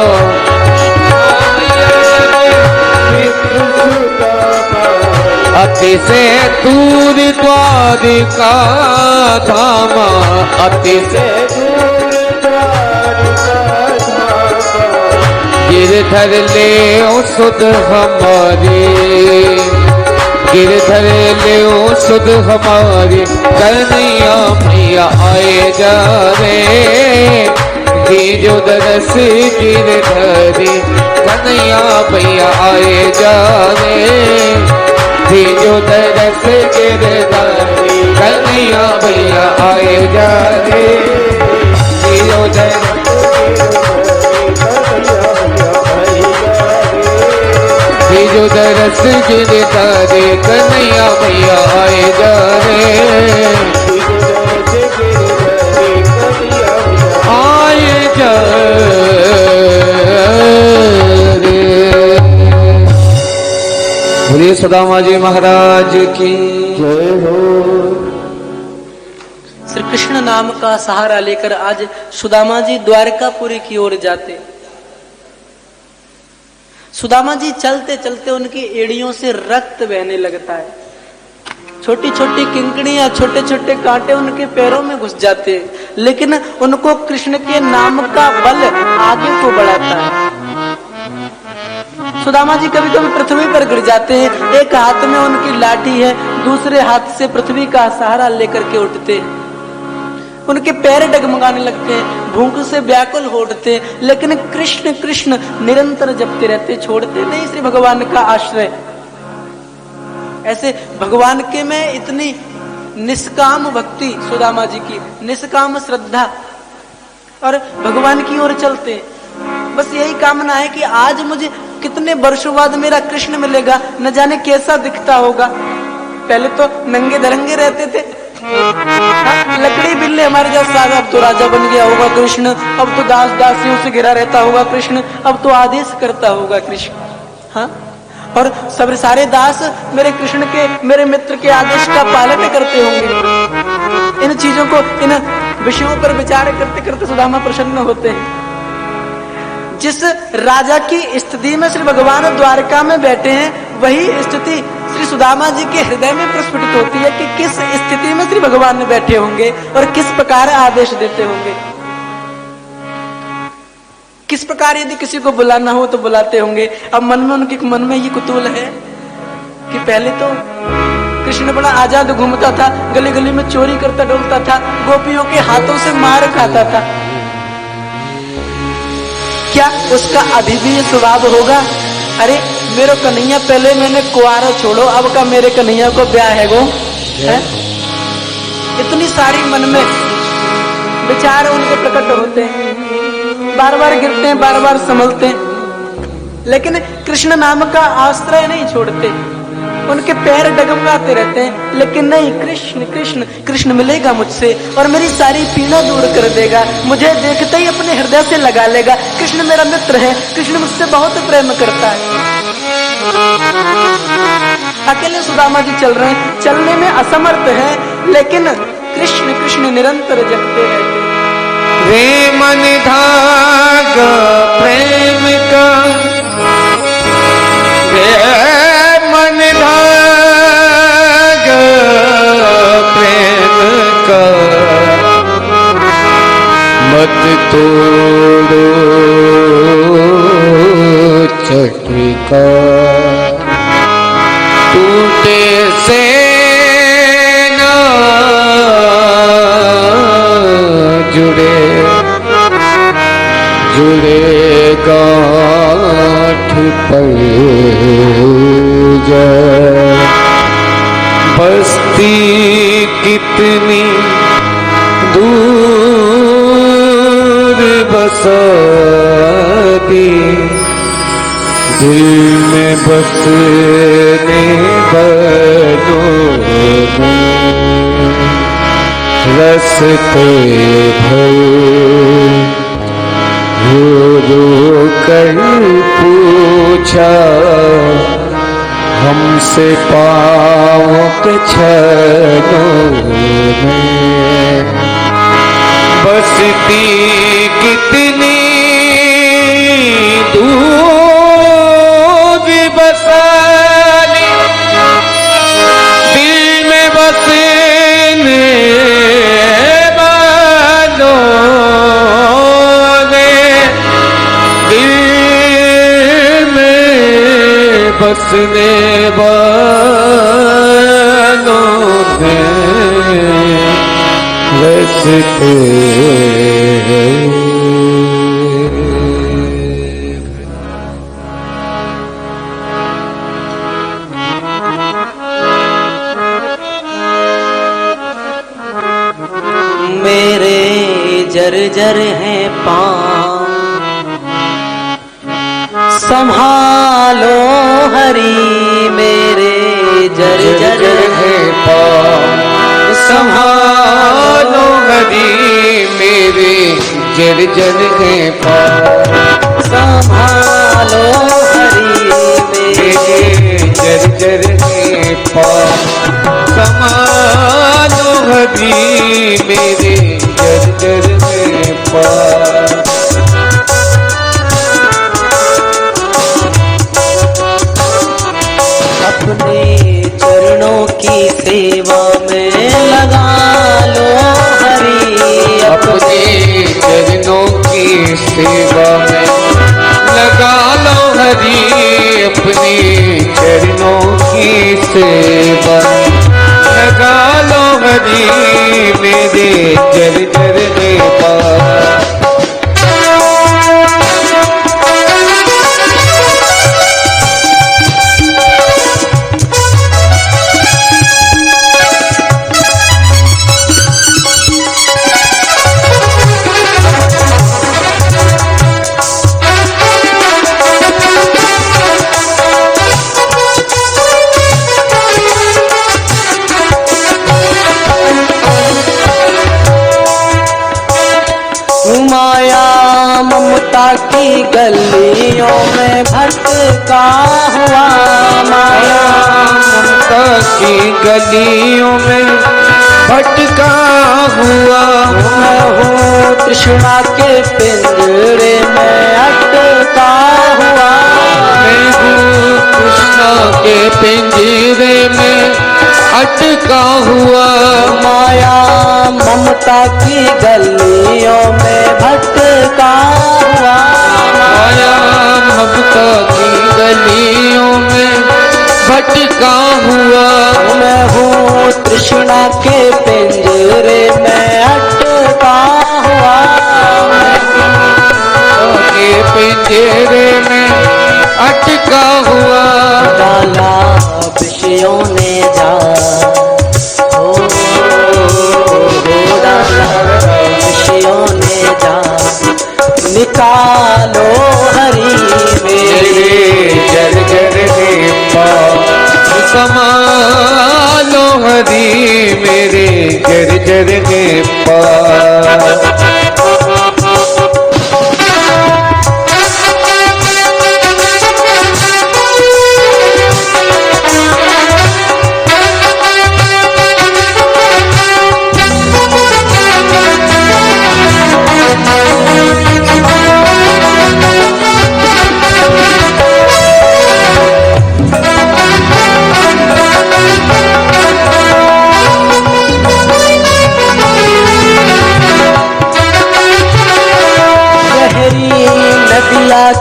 अति से दूर द्वारिका धामा, अति से गिरधर ले सुध हमारी, गिरधर ले सुध हमारी, कन्हैया भैया आए जा रे, दीजो दरस गिरधरे, कन्हैया भैया आए जा रे, दीजो दरस गिरधरे, कन्हैया भैया आए जा रे, दीजो दरस दीजो दरस गिरधरे, कन्हैया भैया आए जा रे, आए जा रे। बोलिए सुदामा जी महाराज की जय हो। श्री कृष्ण नाम का सहारा लेकर आज सुदामा जी द्वारकापुरी की ओर जाते। सुदामा जी चलते चलते उनकी एड़ियों से रक्त बहने लगता है। छोटी छोटी किंकड़ियां, छोटे छोटे कांटे उनके पैरों में घुस जाते हैं, लेकिन उनको कृष्ण के नाम का बल आगे को बढ़ाता है। सुदामा जी कभी कभी पृथ्वी पर गिर जाते हैं। एक हाथ में उनकी लाठी है, दूसरे हाथ से पृथ्वी का सहारा लेकर के उठते हैं। उनके पैर डगमगाने लगते हैं, भूख से व्याकुल हो उठते हैं, लेकिन कृष्ण कृष्ण निरंतर जपते रहते, छोड़ते नहीं श्री भगवान का आश्रय। ऐसे भगवान के में इतनी निष्काम भक्ति सुदामा जी की, निष्काम श्रद्धा, और भगवान की ओर चलते हैं। बस यही कामना है कि आज मुझे कितने वर्षों बाद मेरा कृष्ण मिलेगा, न जाने कैसा दिखता होगा। पहले तो नंगे धरंगे रहते थे, लकड़ी बिल्ले हमारे जैसा सादा, अब तो राजा बन गया होगा कृष्ण, अब तो दास दासियों से घिरा रहता होगा कृष्ण, अब तो आदेश करता होगा कृष्ण। हाँ, और सब सारे दास मेरे कृष्ण के, मेरे मित्र के आदेश का पालन करते होंगे। इन चीजों को, इन विषयों पर विचार करते करते सुदामा प्रसन्न होते हैं। जिस राजा की स्थिति में श्री भगवान द्वारका में बैठे हैं, वही स्थिति श्री सुदामा जी के हृदय में प्रस्फुटित होती है कि किस स्थिति में श्री भगवान में बैठे होंगे और किस प्रकार आदेश देते होंगे। किस प्रकार यदि किसी को बुलाना हो तो बुलाते होंगे। अब मन में उनके मन में ये कुतूहल है कि पहले तो कृष्ण बड़ा आजाद घूमता था, गली गली में चोरी करता डोलता था, गोपियों के हाथों से मार खाता था। क्या उसका अभी भी ये स्वभाव होगा? अरे मेरे कन्हैया, पहले मैंने कुआरा छोड़ो, अब का मेरे कन्हैया को ब्याह है गो है? इतनी सारी मन में विचार उनके प्रकट होते हैं, बार बार गिरते हैं, बार बार संभलते हैं, लेकिन कृष्ण नाम का आश्रय नहीं छोड़ते। उनके पैर डगमगाते रहते हैं, लेकिन नहीं, कृष्ण कृष्ण कृष्ण मिलेगा मुझसे और मेरी सारी पीड़ा दूर कर देगा, मुझे देखते ही अपने हृदय से लगा लेगा। कृष्ण मेरा मित्र है, कृष्ण मुझसे बहुत प्रेम करता है। अकेले सुदामा जी चल रहे हैं, चलने में असमर्थ है, लेकिन कृष्ण कृष्ण निरंतर जपते रहते। वे मन धागा प्रेम का, वे मन धागा प्रेम का, मत तोड़ो चक्रिका, टूटे से ना जुड़े जुड़े गांठ पड़ जाए। बस्ती कितनी दूर बसा दी, दिल में बसने वालों रस्ते भर रो कर पूछा हमसे पाँव के छनों में। बसती कितनी दूर बसाने, दिल में बसने वालों ने, दिल में बसने वालों ने रस्ते जर्जर है पाँव, संभालो हरि मेरे जर्जर है पाँव, संभालो हरि मेरे जर्जर है पाँव, संभालो हरि मेरे जर्जर है पाँव, संभालो हरि मेरे अपने चरणों की सेवा में लगा लो हरि। अपने चरणों की सेवा में लगा लो हरि। अपने चरणों की सेवा लगा लो हरि। मेरे जर जर में पास माया ममता की गलियों में भटका हुआ। माया ममता की गलियों में भटका हुआ। मैं हूँ तृष्णा के पिंजरे में अटका हुआ। मैं हूँ कृष्णा के पिंजरे में अटका हुआ। माया ममता की गलियों में भटका हुआ। माया ममता की गलियों में भटका हुआ। मैं हूँ तृष्णा के पिंजरे में अटका हुआ। के पिंजरे में अटका हुआ। डाला विषयों ने जा डाला विषयों ने जा निकालो हरि। मेरे जर जर में पास समालो हरि। मेरे जर जर में पास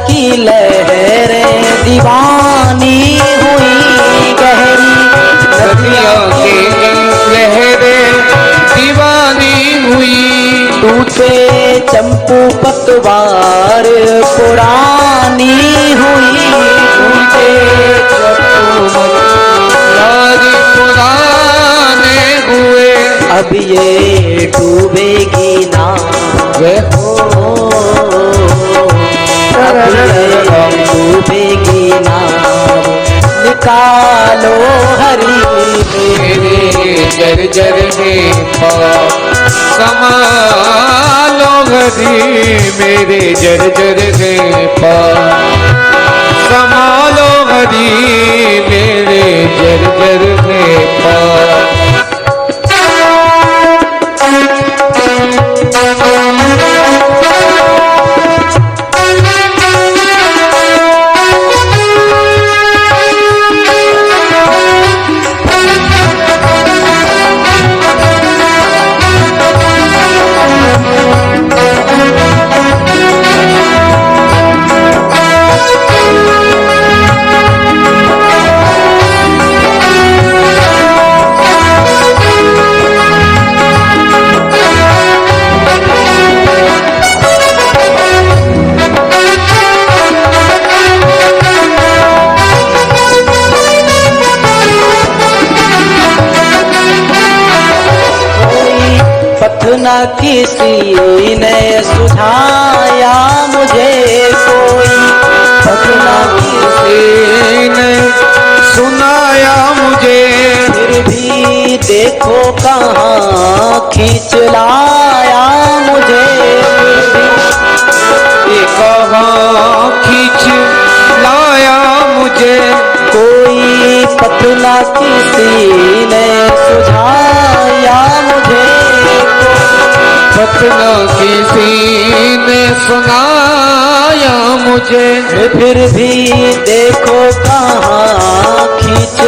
की लहरें दीवानी हुई। गहरी नदियों की लहरें दीवानी हुई। टूटे चंपू पतवार पुरानी हुई। टूटे चंपू पतवार पुराने हुए। अब ये डूबेगी ना डूबेगी नाव निकालो हरि। मेरे जर जर में पास समालो हरि। मेरे जर जर में पास समालो हरि। मेरे जर जर में पास न किसी ने सुझाया मुझे कोई। न किसी ने सुनाया मुझे। फिर भी देखो कहाँ खींच लाया मुझे। कहाँ खींच लाया मुझे। कोई पथ न किसी ने सुझाया मुझे। पथ न किसी ने सुनाया मुझे। फिर भी देखो कहाँ खींच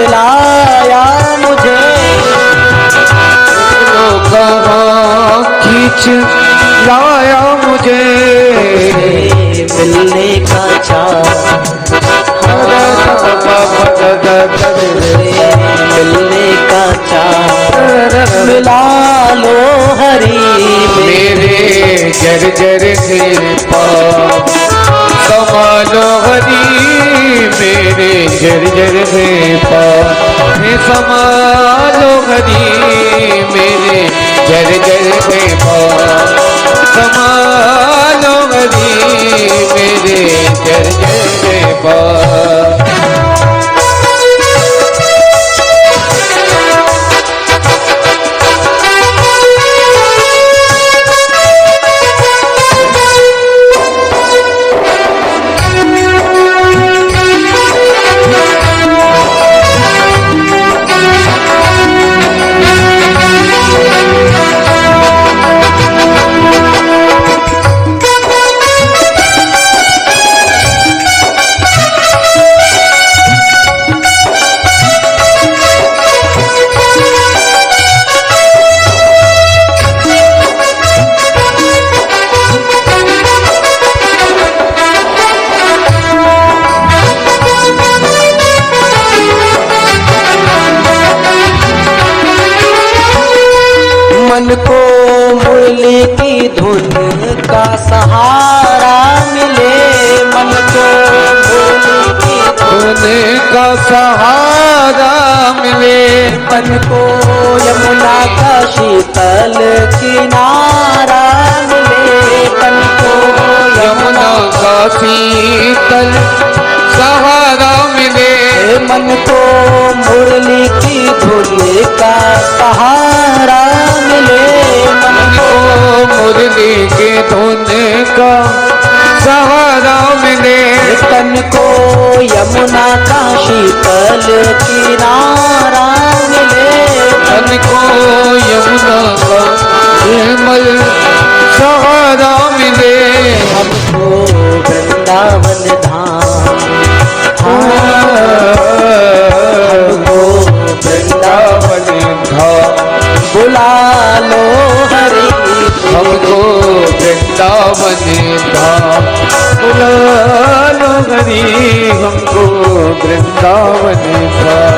जर्जर है पाँव। संभालो हरि मेरे जर्जर है पाँव। संभालो हरि मेरे जर्जर है पाँव। संभालो हरि मेरे जर्जर है पाँव। मन को मुरली की धुन का सहारा मिले। मन को मुरली की धुन का सहारा मिले। मन को यमुना का शीतल किनारा मिले। मन को यमुना का शीतल सहारा मिले। मन को मुरली की धुन का सहारा मिले। मन को मुरली के धुन का सहारा मिले। तन को यमुना का शीतल किनारा मिले। तन को यमुना का निर्मल सहारा मिले। हमको वृंदावन धाम, हमको वृंदावन धाम बुला लो हरि। हमको वृंदावन धाम बुला लो हरि। हमको वृंदावन धाम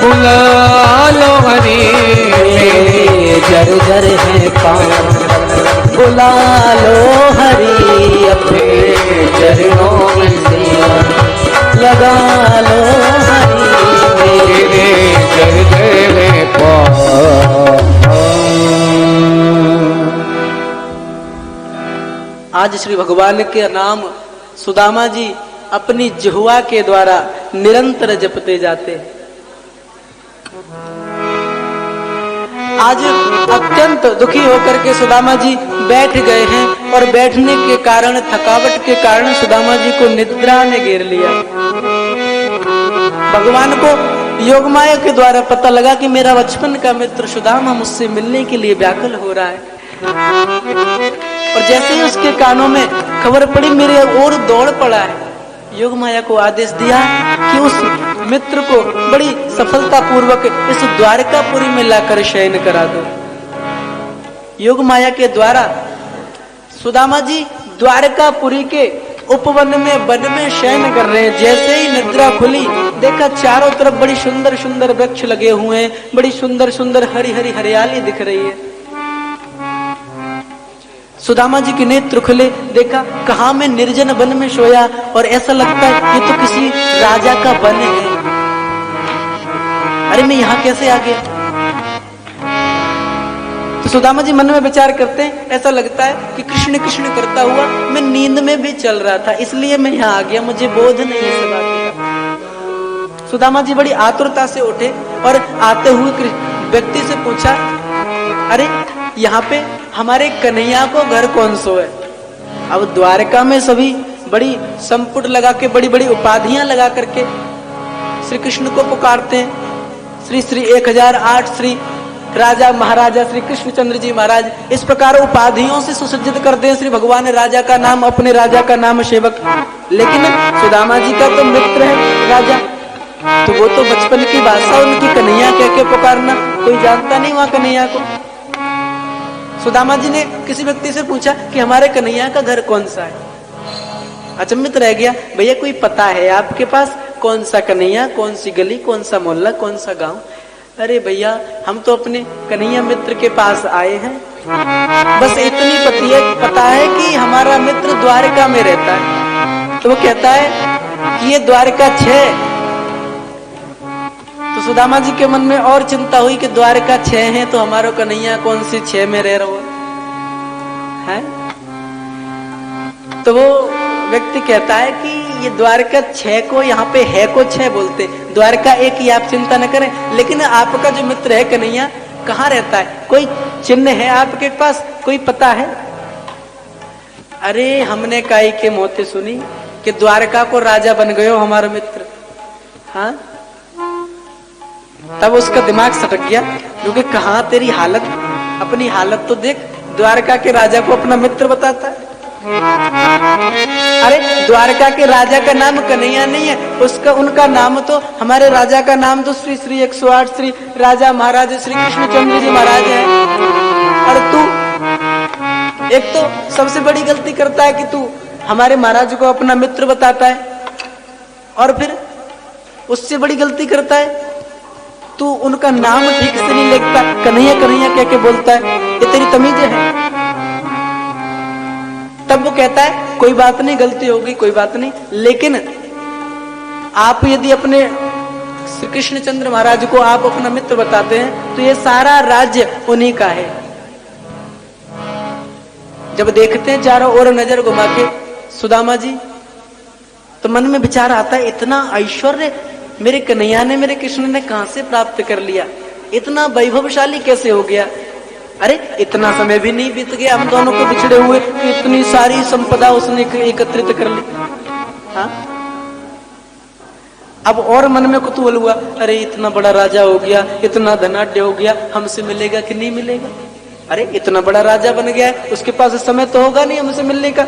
बुला लो हरि। मेरे जर्जर है पाँव, बुला लो हरि। अपने चरणों में दिया लगा लो हरि। मेरे जर्जर है पाँव। आज श्री भगवान के नाम सुदामा जी अपनी जिह्वा के द्वारा निरंतर जपते जाते हैं। आज अत्यंत दुखी होकर के सुदामा जी बैठ गए हैं और बैठने के कारण, थकावट के कारण सुदामा जी को निद्रा ने घेर लिया। भगवान को योगमाया के द्वारा पता लगा कि मेरा बचपन का मित्र सुदामा मुझसे मिलने के लिए व्याकुल हो रहा है। और जैसे ही उसके कानों में खबर पड़ी, मेरे ओर दौड़ पड़ा है। योगमाया को आदेश दिया कि उस मित्र को बड़ी सफलता पूर्वक इस द्वारकापुरी में लाकर शयन करा दो। योगमाया के द्वारा सुदामा जी द्वारकापुरी के उपवन में, वन में शयन कर रहे हैं। जैसे ही निद्रा खुली, देखा चारों तरफ बड़ी सुंदर सुंदर वृक्ष लगे हुए हैं, बड़ी सुंदर सुंदर हरी हरी हरियाली दिख रही है। सुदामा जी के नेत्र खुले, देखा कहाँ मैं निर्जन वन में सोया और ऐसा लगता है ये तो किसी राजा का वन है। अरे मैं यहाँ कैसे आ गया? तो सुदामा जी मन में विचार करते हैं, ऐसा लगता है कि कृष्ण कृष्ण करता हुआ मैं नींद में भी चल रहा था, इसलिए मैं यहाँ आ गया, मुझे बोध नहीं है इस बात का। सुदामा जी बड़ी आतुरता से उठे और आते हुए व्यक्ति से पूछा, अरे यहाँ पे हमारे कन्हैया को घर कौन सो है? अब द्वारका में सभी बड़ी संपुट लगा के, बड़ी बड़ी उपाधियां लगा करके श्री कृष्ण को पुकारते हैं। श्री श्री 1008 श्री राजा महाराजा श्री कृष्णचंद्र जी महाराज, इस प्रकार उपाधियों से सुसज्जित करते हैं। श्री भगवान ने राजा का नाम, अपने राजा का नाम सेवक। लेकिन सुदामा जी का तो मित्र है राजा, तो वो तो बचपन की भाषा उनकी कन्हैया कह के पुकारना, कोई जानता नहीं वहां कन्हैया को। सुदामा जी ने किसी व्यक्ति से पूछा कि हमारे कन्हैया का घर कौन सा है? अचंभित रह गया, भैया कोई पता है आपके पास कौन सा कन्हैया, कौन सी गली, कौन सा मोहल्ला, कौन सा गांव? अरे भैया हम तो अपने कन्हैया मित्र के पास आए हैं, बस इतनी पता है कि हमारा मित्र द्वारका में रहता है। तो वो कहता है कि ये द्वारका 6। तो सुदामा जी के मन में और चिंता हुई कि द्वारका 6 है तो हमारो कन्हैया कौन सी 6 में रह रहा है। तो वो व्यक्ति कहता है कि ये द्वारका 6 को यहाँ पे है को 6 बोलते, द्वारका 1 की आप चिंता न करें, लेकिन आपका जो मित्र है कन्हैया कहाँ रहता है, कोई चिन्ह है आपके पास, कोई पता है? अरे हमने काई के मोते सुनी कि द्वारका को राजा बन गयो हमारा मित्र। हाँ, तब उसका दिमाग सटक गया, क्योंकि कहाँ तेरी हालत, अपनी हालत तो देख, द्वारका के राजा को अपना मित्र बताता है। अरे द्वारका के राजा का नाम कन्हैया नहीं है, उसका उनका नाम तो, हमारे राजा का नाम तो श्री श्री 108 श्री राजा महाराज श्री कृष्णचंद्र जी महाराज है। और तू एक तो सबसे बड़ी गलती करता है कि तू हमारे महाराज को अपना मित्र बताता है, और फिर उससे बड़ी गलती करता है तू उनका नाम ठीक से नहीं लिखता, कन्हैया कन्हैया कह के बोलता है। ये तेरी तमीज़ें हैं। तब वो कहता है कोई बात नहीं, गलती होगी, कोई बात नहीं, लेकिन आप यदि अपने श्री कृष्णचंद्र महाराज को आप अपना मित्र बताते हैं तो ये सारा राज्य उन्हीं का है। जब देखते हैं चारों ओर नजर घुमा के सुदामा जी, तो मन में विचार आता है इतना ऐश्वर्य मेरे कन्हैया ने, मेरे कृष्ण ने कहां से प्राप्त कर लिया, इतना वैभवशाली कैसे हो गया। अरे इतना समय भी नहीं बीत गया हम दोनों को बिछड़े हुए, इतनी सारी संपदा उसने एकत्रित कर ली। हाँ, अब और मन में कुतूहल हुआ, अरे इतना बड़ा राजा हो गया, इतना धनाढ्य हो गया, हमसे मिलेगा कि नहीं मिलेगा। अरे इतना बड़ा राजा बन गया है, उसके पास समय तो होगा नहीं हमसे मिलने का,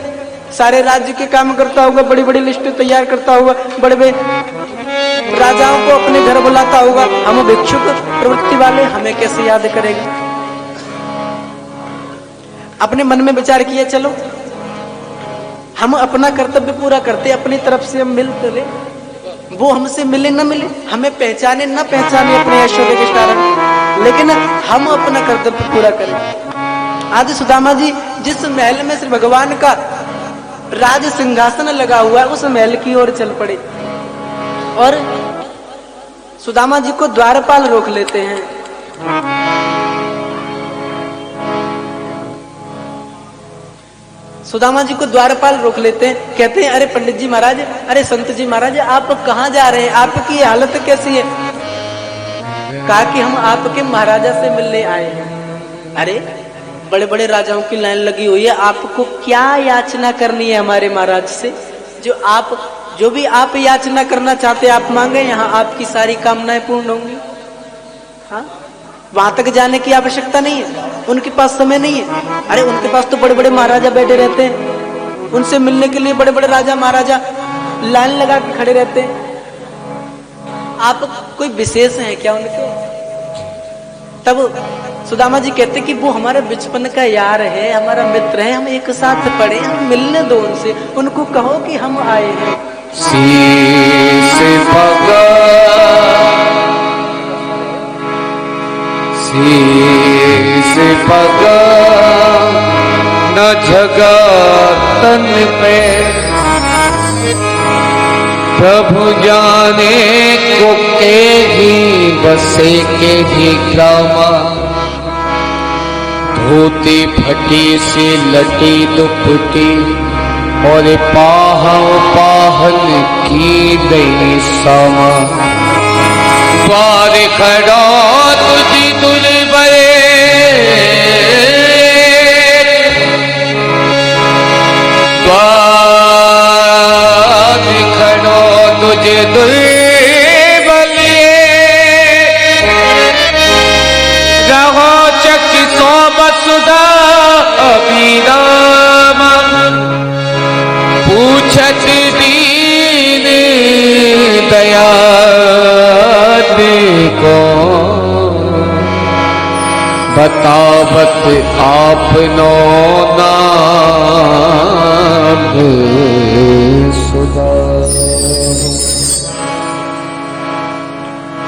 सारे राज्य के काम करता होगा, बड़ी बड़ी लिस्ट तैयार करता होगा, बड़े बड़े राजाओं को अपने घर बुलाता होगा, हम भिक्षुक प्रवृत्ति वाले हमें कैसे याद करेगा। अपने मन में विचार किया, चलो हम अपना कर्तव्य पूरा करते, अपनी तरफ से हम मिल तो ले, वो हमसे मिले न मिले, हमें पहचाने न पहचाने अपने ऐश्वर्य के कारण, लेकिन हम अपना कर्तव्य पूरा करें। आज सुदामा जी जिस महल में श्री भगवान का राज सिंहासन लगा हुआ है उस महल की ओर चल पड़े, और सुदामा जी को द्वारपाल रोक लेते हैं। सुदामा जी को द्वारपाल रोक लेते हैं, कहते हैं अरे पंडित जी महाराज, अरे संत जी महाराज, आप कहाँ जा रहे हैं, आपकी हालत कैसी है। कहा कि हम आपके महाराजा से मिलने आए हैं। अरे बड़े बड़े राजाओं की लाइन लगी हुई है, आपको क्या याचना करनी है हमारे महाराज से, जो भी आप याचना करना चाहते आप मांगे, यहाँ आपकी सारी कामनाएं पूर्ण होंगी। हाँ, वहां तक जाने की आवश्यकता नहीं है, उनके पास समय नहीं है। अरे उनके पास तो बड़े बड़े महाराजा बैठे रहते हैं, उनसे मिलने के लिए बड़े बड़े राजा महाराजा लाइन लगा के खड़े रहते हैं। आप कोई विशेष हैं क्या उनके? तब सुदामा जी कहते कि वो हमारे बचपन का यार है, हमारा मित्र है, हम एक साथ पढ़े, हम मिलने दो उनसे, उनको कहो कि हम आए हैं। शीश पगा न जगा तन पे, प्रभु जाने को के ही बसे के ही ग्रामा, धोती फटी सी लटी दुपटी और पाहन की गई सामा, द्वार खड़ा तुझी दुर्बरे, द्वार खड़ा तुझे दुर्बले, रहो चकी सो बसुदा अभिराम, पूछत दीन दया को, बतावत आपनो नाम सुधा।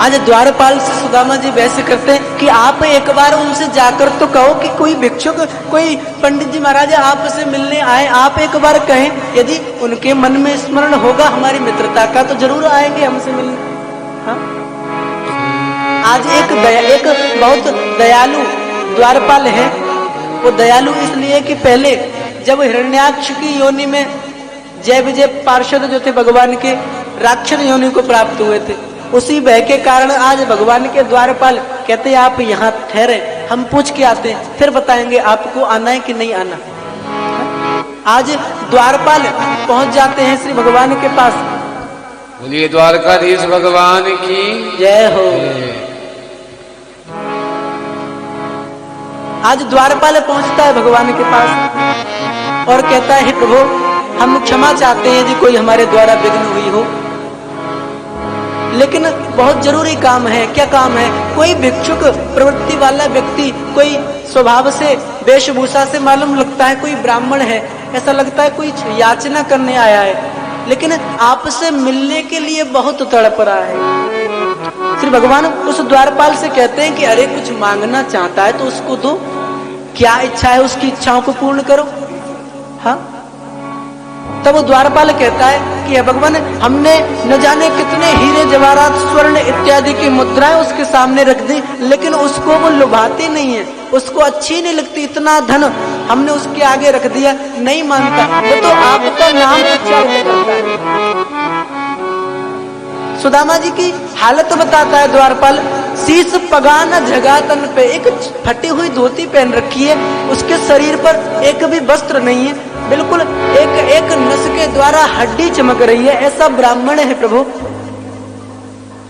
आज द्वारपाल से सुदामा जी वैसे करते हैं कि आप एक बार उनसे जाकर तो कहो कि कोई भिक्षुक, कोई पंडित जी महाराज आपसे मिलने आए, आप एक बार कहें, यदि उनके मन में स्मरण होगा हमारी मित्रता का तो जरूर आएंगे हमसे मिलने। हाँ? आज एक बहुत दयालु द्वारपाल है। वो दयालु इसलिए कि पहले जब हिरण्याक्ष की योनि में जय विजय पार्षद जो थे भगवान के राक्षस योनि को प्राप्त हुए थे, उसी भय के कारण आज भगवान के द्वारपाल कहते हैं आप यहाँ ठहरे, हम पूछ के आते हैं, फिर बताएंगे आपको आना है कि नहीं आना। आज द्वारपाल पहुंच जाते हैं श्री भगवान के पास। बोलिए द्वारकाधीश भगवान की जय हो। आज द्वारपाल पहुंचता है भगवान के पास और कहता है, प्रभु हम क्षमा चाहते हैं यदि कोई हमारे द्वारा विघ्न हुई हो, लेकिन बहुत जरूरी काम है। क्या काम है? कोई भिक्षुक प्रवृत्ति वाला व्यक्ति, कोई स्वभाव से वेशभूषा से मालूम लगता है कोई ब्राह्मण है, ऐसा लगता है कोई याचना करने आया है, लेकिन आपसे मिलने के लिए बहुत तड़प रहा है। श्री भगवान उस द्वारपाल से कहते हैं कि अरे कुछ मांगना चाहता है तो उसको दो, क्या इच्छा है उसकी इच्छाओं को पूर्ण करो। हाँ, तब वो द्वारपाल कहता है कि भगवान हमने न जाने कितने हीरे जवाहरात स्वर्ण इत्यादि की मुद्राएं उसके सामने रख दी, लेकिन उसको वो लुभाती नहीं है, उसको अच्छी नहीं लगती। इतना धन हमने उसके आगे रख दिया, नहीं मानता, वो तो आपका नाम उच्चारण करता है। सुदामा जी की हालत बताता है द्वारपाल, शीश पगाना जगा तन पे, एक फटी हुई धोती पहन रखी है, उसके शरीर पर एक भी वस्त्र नहीं है, बिल्कुल एक नस के द्वारा हड्डी चमक रही है, ऐसा ब्राह्मण है प्रभु।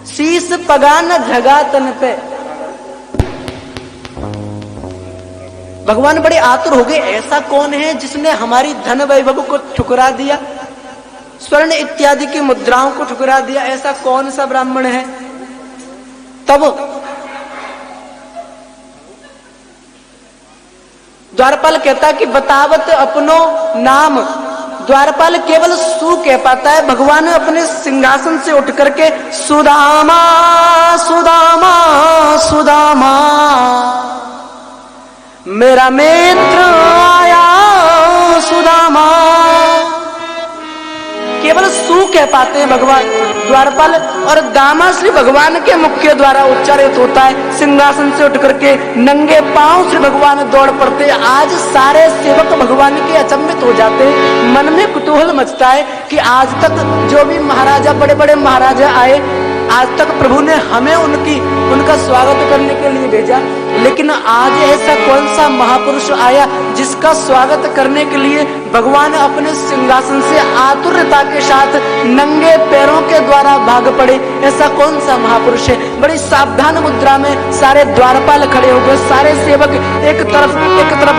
शीश पगाना जगा तन पे। भगवान बड़े आतुर हो गए, ऐसा कौन है जिसने हमारी धन वैभव को ठुकरा दिया, स्वर्ण इत्यादि की मुद्राओं को ठुकरा दिया, ऐसा कौन सा ब्राह्मण है। तब द्वारपाल कहता कि बतावत अपनो नाम। द्वारपाल केवल सु कह पाता है। भगवान अपने सिंहासन से उठ करके सुदामा सुदामा सुदामा मेरा मित्र आया सुदामा, केवल सु कह पाते हैं भगवान द्वारपाल, और दामा श्री भगवान के मुख के द्वारा उच्चारित होता है। सिंहासन से उठ करके नंगे पांव श्री भगवान दौड़ पड़ते। आज सारे सेवक भगवान के अचंभित हो जाते हैं, मन में कुतूहल मचता है कि आज तक जो भी महाराजा, बड़े बड़े महाराजा आए, आज तक प्रभु ने हमें उनका स्वागत करने के लिए भेजा, लेकिन आज ऐसा कौन सा महापुरुष आया जिसका स्वागत करने के लिए भगवान अपने सिंहासन से आतुरता के साथ नंगे पैरों के द्वारा भाग पड़े। ऐसा कौन सा महापुरुष है। बड़ी सावधान मुद्रा में सारे द्वारपाल खड़े हो गए, सारे सेवक एक तरफ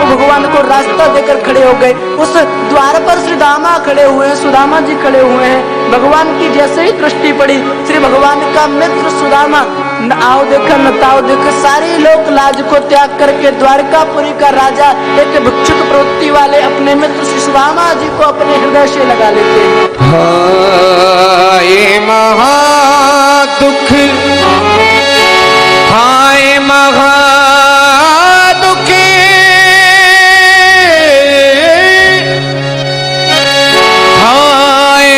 भगवान को रास्ता देकर खड़े हो गए। उस द्वार पर श्री दामा खड़े हुए हैं, सुदामा जी खड़े हुए हैं। भगवान की जैसे ही दृष्टि पड़ी, श्री भगवान का मित्र सुदामा, न आओ देखा न ताओ देखा, सारे लोग लाज को त्याग करके द्वारकापुरी का राजा एक भिक्षुक प्रवृत्ति वाले अपने मित्र श्री सुदामा जी को अपने हृदय से लगा लेते हैं। हाय महादुख, हाय महादुख, हाय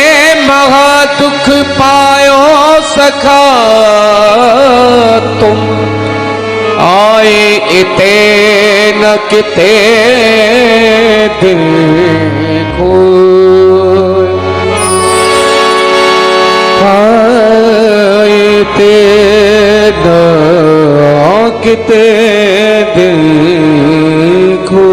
महादुख पायो सखा तुम, आए इते न किते देखो, आए इते न किते देखो।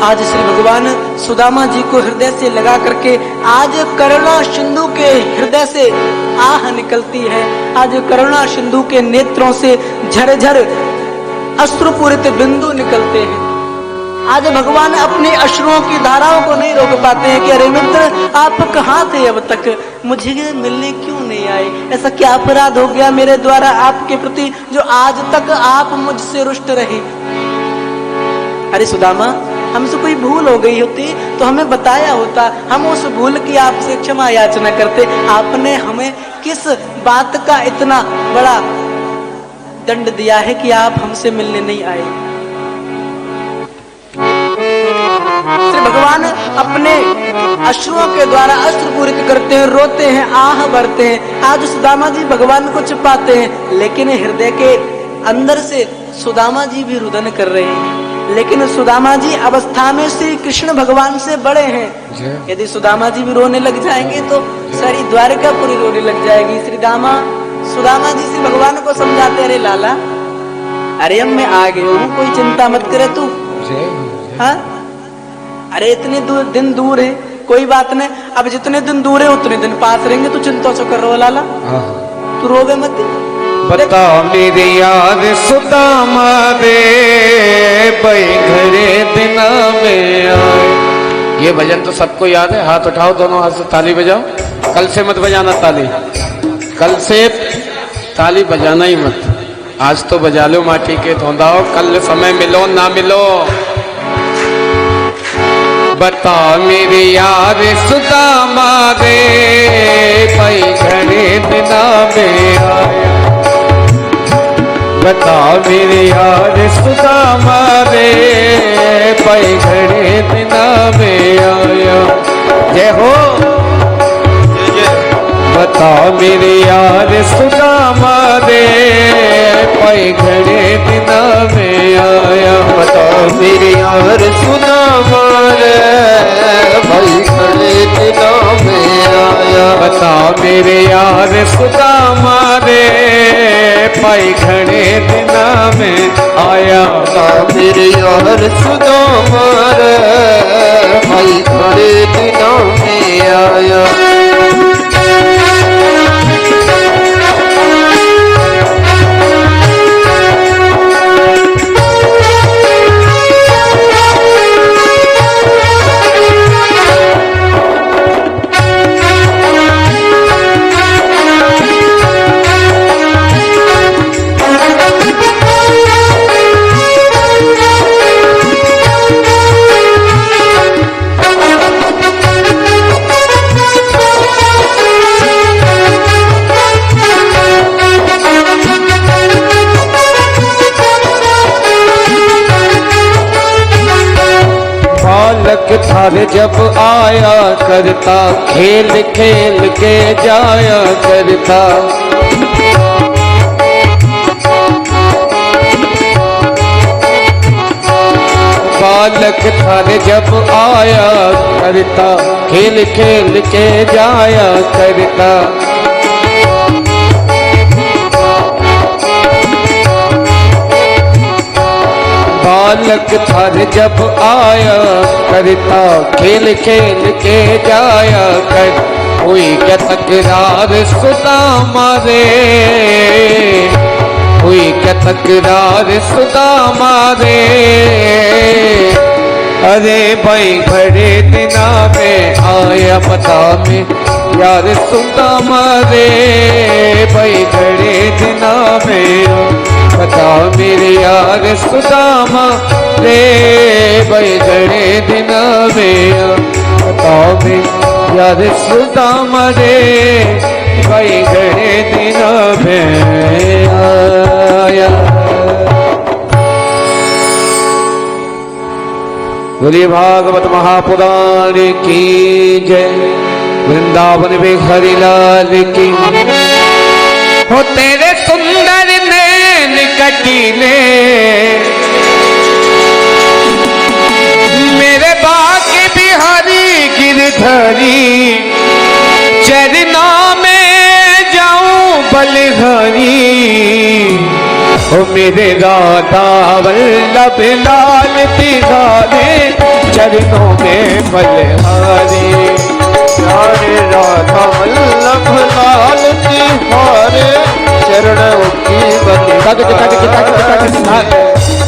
आज श्री भगवान सुदामा जी को हृदय से लगा करके आज करुणा सिंधु के हृदय से आह निकलती है। आज करुणा सिंधु के नेत्रों से झरझर अश्रुपूरित बिंदु निकलते हैं। आज भगवान अपने अश्रुओं की धाराओं को नहीं रोक पाते हैं कि अरे मित्र आप कहाँ थे अब तक, मुझे मिलने क्यों नहीं आए, ऐसा क्या अपराध हो गया मेरे द्वारा आपके प्रति जो आज तक आप मुझसे रुष्ट रहे। अरे सुदामा, हमसे कोई भूल हो गई होती तो हमें बताया होता, हम उस भूल की आपसे क्षमा याचना करते। आपने हमें किस बात का इतना बड़ा दंड दिया है कि आप हमसे मिलने नहीं आए। श्री भगवान अपने अश्रुओं के द्वारा अश्रुपूरित करते हैं, रोते हैं, आह भरते हैं। आज सुदामा जी भगवान को छिपाते हैं, लेकिन हृदय के अंदर से सुदामा जी भी रुदन कर रहे हैं। लेकिन सुदामा जी अवस्था में श्री कृष्ण भगवान से बड़े हैं। यदि सुदामा जी भी रोने लग जाएंगे तो सारी द्वारकापुरी रोने लग जाएगी। सुदामा जी श्री भगवान को समझाते, अरे लाला, अरे अब मैं आ गया हूँ, कोई चिंता मत करे तू। हाँ, अरे इतने दिन दूर है, कोई बात नहीं। अब जितने दिन दूर है उतने दिन पास रहेंगे, तू चिंता से कर रहा लाला, तू रोवे मत। बता मेरे यार सुदामा दे भाई घरे दिना में आए। ये भजन तो सबको याद है, हाथ उठाओ, दोनों हाथ से ताली बजाओ। कल से मत बजाना ताली, कल से ताली बजाना ही मत। आज तो बजा लो, माटी के धोंदाओ, कल समय मिलो ना मिलो। बता मेरे यार सुदामा दे भाई घरे दिना में आए। बता मेरे यार सुदामा दे भाई घरे दिना में आया। जय हो। बता मेरे यार सुदामा दे भाई घरे दिना में आया। बता मेरे यार सुदामा दे भाई घरे दिना में आया। बता मेरे यार सुदामा दे भाई घरे दिना में आया। बता मेरे यार सुदामा दे भाई घरे दिना में आया। बालक थारे जब आया करता, खेल खेल के जाया करता। बालक थारे जब आया करता, खेल खेल के जाया करता। बालक थार जब आया करता, खेल खेल के जाया कर। हुई क्या तकरार सुदामा रे, हुई क्या तकरार सुदामा रे। अरे भाई घरे दिना में आया। बता में यार सुदामा रे भाई घरे दिना में। बता मेरे यार सुदामा रे भाई घरे दिना में। बता मेरे यार सुदामा रे भाई घरे दिना में आया। बोलिए भागवत महापुराण की जय। वृंदावन में हरि लाल की। हो तेरे सुंदर नैन कटीले, मेरे बाके बिहारी गिरधरी। चरणों में जाऊं बलिहारी, ओ मेरे राधा वल्लभ लाल तिहारे। चरणों में बलिहारी, यारे राधा वल्लभ लाल तिहारे। चरणों की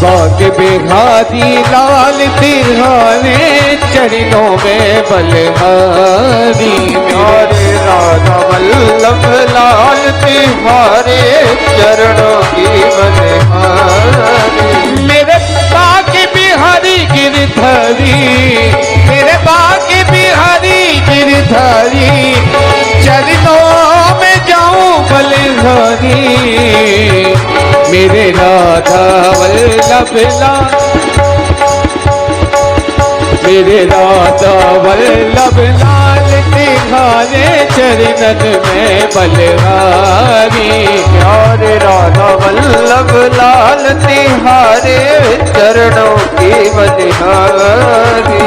बाग बिहारी लाल तिहारे। चरणों में बलिहारी। यारे राधा वल्लभ लाल तिहारे। चरणों की बलिहारी। मेरे बाग बिहारी गिरधरी, मेरे बाग बिहारी गिरधरी। चरणों में जाऊं बलिहारी मेरे राधा वल्लभ लाल मेरे राधा वल्लभ लाल तिहारे चरणन में बलिहारी प्यारे राधा वल्लभ लाल तिहारे चरणों की बलिहारी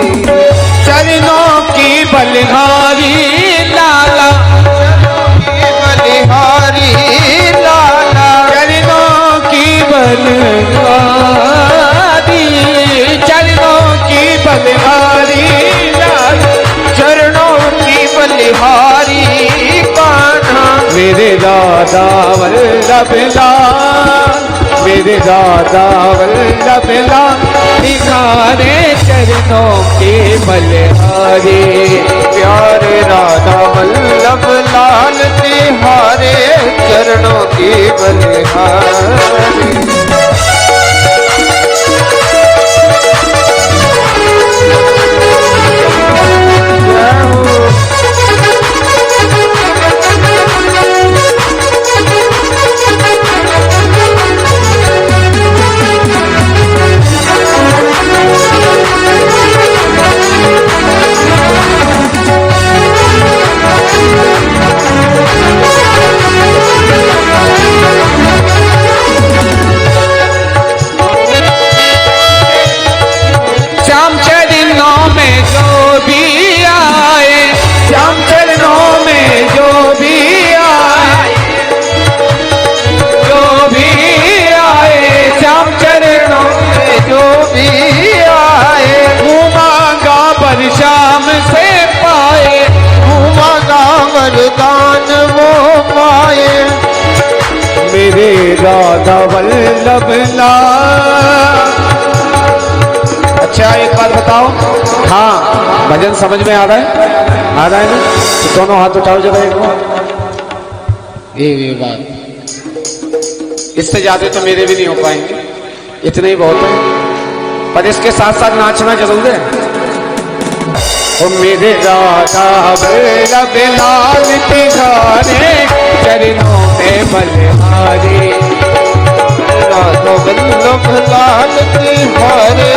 चरणों की बलिहारी लाला बलिहारी लाला चरणों की बलिहारी चरणों की बलिहारी लाला चरणों की बलिहारी कान्हा मेरे राधा वल्लभ लाल मेरे राधा वल्लभ लाल तिहारे चरणों की बलिहारी प्यारे राधा वल्लभ लाल तिहारे चरणों की बलिहारी श्याम चरणों में जो भी आए श्याम चरणों में जो भी आए जो भी आए श्याम चरणों में जो भी आए मांगा पर श्याम से पाए मांगा वरदान वो पाए मेरे राधा वल्लभ लाल। अच्छा एक बात बताओ, हाँ भजन समझ में आ रहा है ना? तो दोनों हाथ उठाओ जरा एक बार। ये बात इससे ज्यादा तो मेरे भी नहीं हो पाएंगे, इतने ही बहुत है, पर इसके साथ साथ नाचना जरूर है। ओ मेरे राधा वल्लभ लाल तिहारे चरणों में बलिहारी राधा वल्लभ लाल तिहारे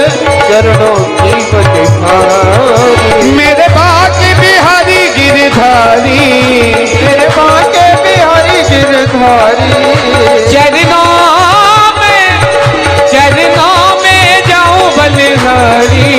चरणों की बलिहारी मेरे बाके बिहारी गिरधारी मेरे बाके बिहारी गिरधारी चरणों में जाऊं बलिहारी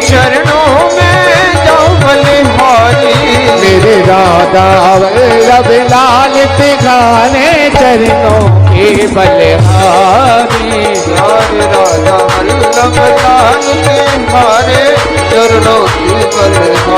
चरणों में जाऊं बलिहारी मेरे राधा वल्लभ लाल तिहारे चरणों की बलिहारी प्यारे राधा वल्लभ लाल तिहारे चरणों की बलिहारी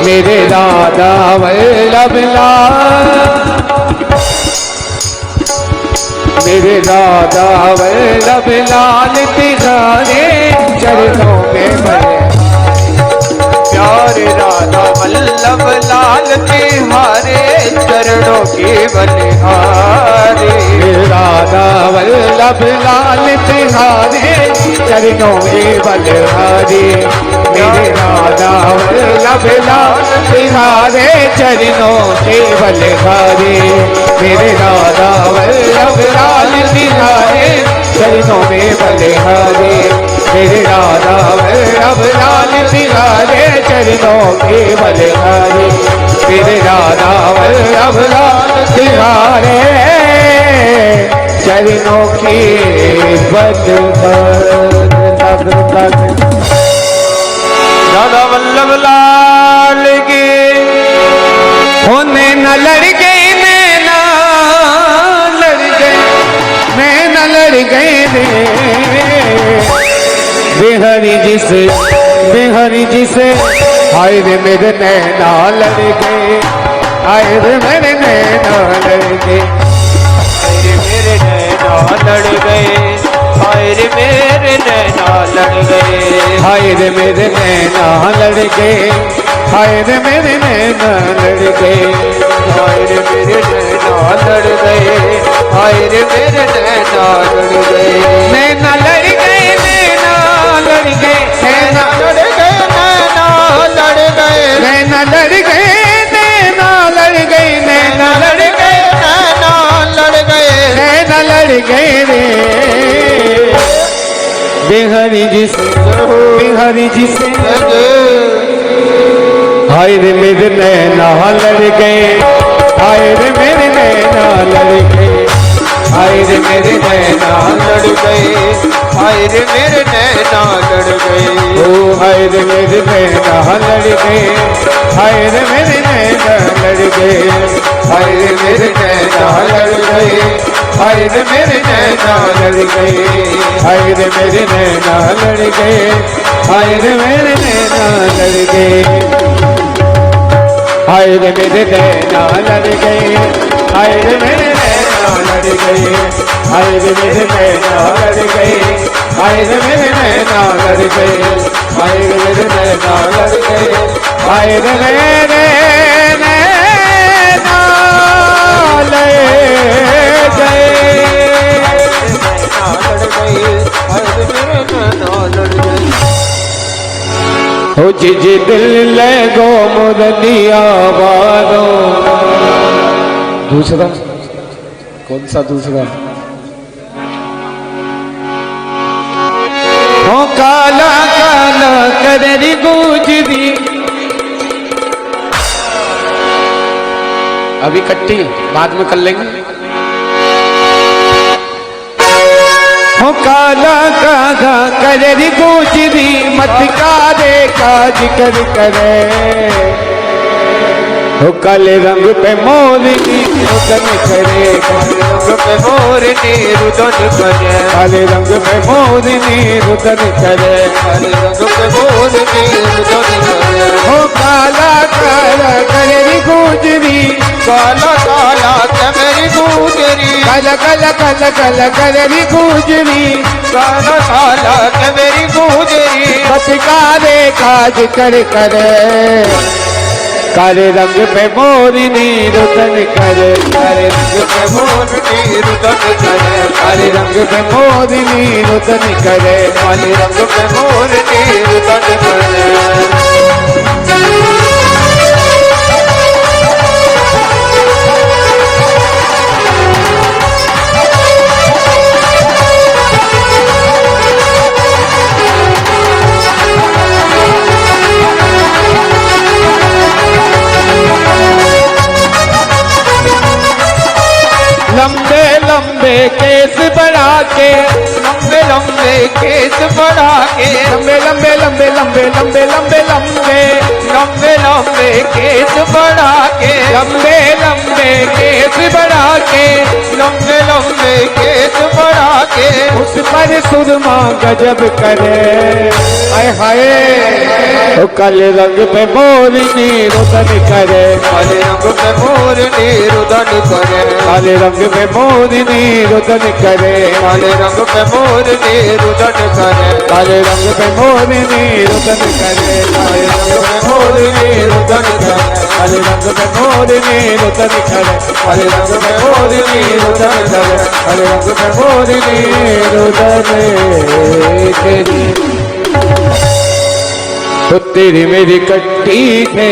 मेरे राधा वल्लभ लाल मेरे राधा वल्लभ लाल तिहारे चरणों में बड़े प्यारे राधा वल्लभ लाल तिहारे चरणों के बलिहारे। राधा वल्लभ लाल तिहारे चरणों में बलिहारे मेरे राधा वल्लभ लाल तिहारे चरणों के बलिहारे मेरे राधा वल्लभ लाल तिहारे चरणों में बलिहारे मेरे राधा वल्लभ लाल तिहारे चरणों के बलिहारे मेरे राधा वल्लभ लाल तिहारे चरणों के बलिहारे। राधा वल्लभ लाल के होने न लड़ गए नैना लड़ गए नैना लड़ गए रे बिहारी जी से हाय रे मेरे नैना लड़ गए हाय रे मेरे नैना लड़ गए मेरे नैना लड़ गए हाय रे मेरे नैना लड़ गए हाय रे मेरे नैना लड़ गए हाय रे मेरे नैना लड़ गए हाय रे मेरे नैना लड़ गए हाय रे मेरे नैना लड़ गए नैना लड़ गए नैना लड़ गए नैना लड़ गए नैना लड़ गए नैना लड़ गए नैना लड़ गए नैना लड़ गए नैना लड़ गए नैना लड़ गए रे बिहारी जी से हाय रे मेरे नैना लड़ गए हाय रे मेरे नैना लड़ गए हाय रे मेरे नैना लड़ गए हाय रे मेरे नैना लड़ गए ओ हाय रे मेरे नैना लड़ गए हाय रे मेरे नैना लड़ गए हाय रे मेरे नैना लड़ गए हाय रे मेरे नैना लड़ गए हाय रे मेरे नैना लड़ गए हाय रे मेरे नैना लड़ गए हाय रे मेरे नैना लड़ गए हाय रे मेरे नैना लड़ गए हाय रे मेरे नैना लड़ गए हाय रे मेरे नैना लड़ गए हाय रे मेरे नैना लड़ गए हाय रे मेरे नैना लड़ गए हो जी दिल लगो मुरलिया बारो दूसरा कौन सा दूसरा हो काला काला कररी गुजरी अभी कट्टी बाद में कर लेंगे हो काला कागा कररी गुजरी मत कारे का जिक्र करे हो काले रंग पे मोरनी रुदन करे रंग पे मोरनी रुदन करे काले रंग पे मोरनी रुदन करे काले रंग पे मोरनी रुदन करे हो काला काला कररी गुजरी काला काला मेरी गुजरी काला काला काला काला कररी गुजरी काला काला मेरी गुजरी मत कारे का जिक्र करे काले रंग पे मोरनी रुदन करे काले रंग पे मोरनी रुदन करे काले रंग पे मोरनी रुदन करे काले रंग पे मोरनी रुदन करे लंबे लंबे केस बढ़ा के लंबे लंबे केस बढ़ा के लंबे लंबे लंबे लंबे लंबे लंबे लंबे लंबे लंबे केस बढ़ा के लंबे लंबे केस बढ़ा के लंबे लंबे केस बढ़ा के उस पर सुरमा गजब करे। हाय हाय ओ काले रंग पे मोरनी रुदन करे। काले रंग पे मोरनी रुदन करे। काले रंग पे मोरनी रुदन करे। काले रंग पे मोरनी रुदन करे। काले रंग पे मोरनी रुदन करे। काले रंग पे मोरनी रुदन करे। काले रंग पे मोरनी रुदन करे। काले रंग पे मोरनी रुदन करे। काले रंग पे मोरनी रुदन करे। तो तेरी मेरी कट्टी है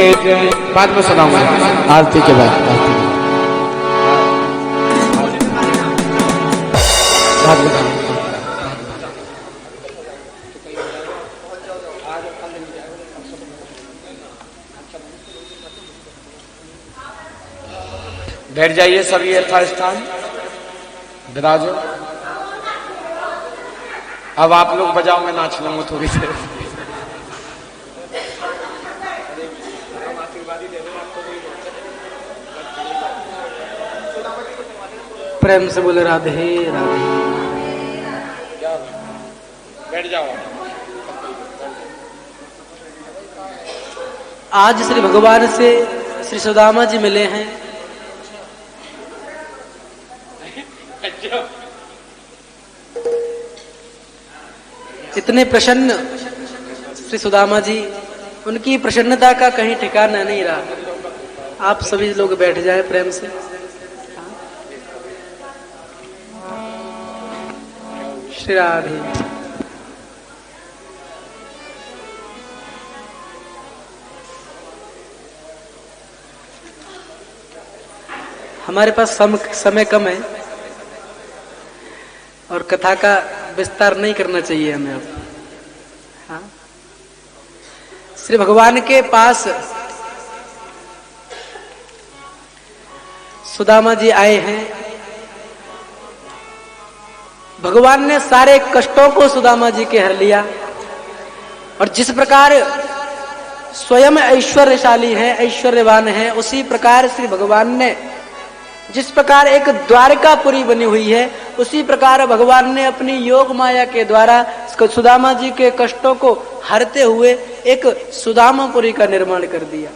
बाद में सुनाऊंगा आरती के बाद। बैठ जाइए सभी यथास्थान विराजो। अब आप लोग बजाओ, मैं नाच लूंगा थोड़ी देर। प्रेम से बोले राधे राधे। बैठ जाओ। आज श्री भगवान से श्री सुदामा जी मिले हैं। इतने प्रसन्न श्री सुदामा जी, उनकी प्रसन्नता का कहीं ठिकाना नहीं रहा। आप सभी लोग बैठ जाएं प्रेम से। श्री राधे। हमारे पास समय कम है और कथा का विस्तार नहीं करना चाहिए हमें अब। हाँ? श्री भगवान के पास सुदामा जी आए हैं। भगवान ने सारे कष्टों को सुदामा जी के हर लिया और जिस प्रकार स्वयं ऐश्वर्यशाली है, ऐश्वर्यवान है, उसी प्रकार श्री भगवान ने जिस प्रकार एक द्वारकापुरी बनी हुई है, उसी प्रकार भगवान ने अपनी योग माया के द्वारा सुदामा जी के कष्टों को हरते हुए एक सुदामापुरी का निर्माण कर दिया।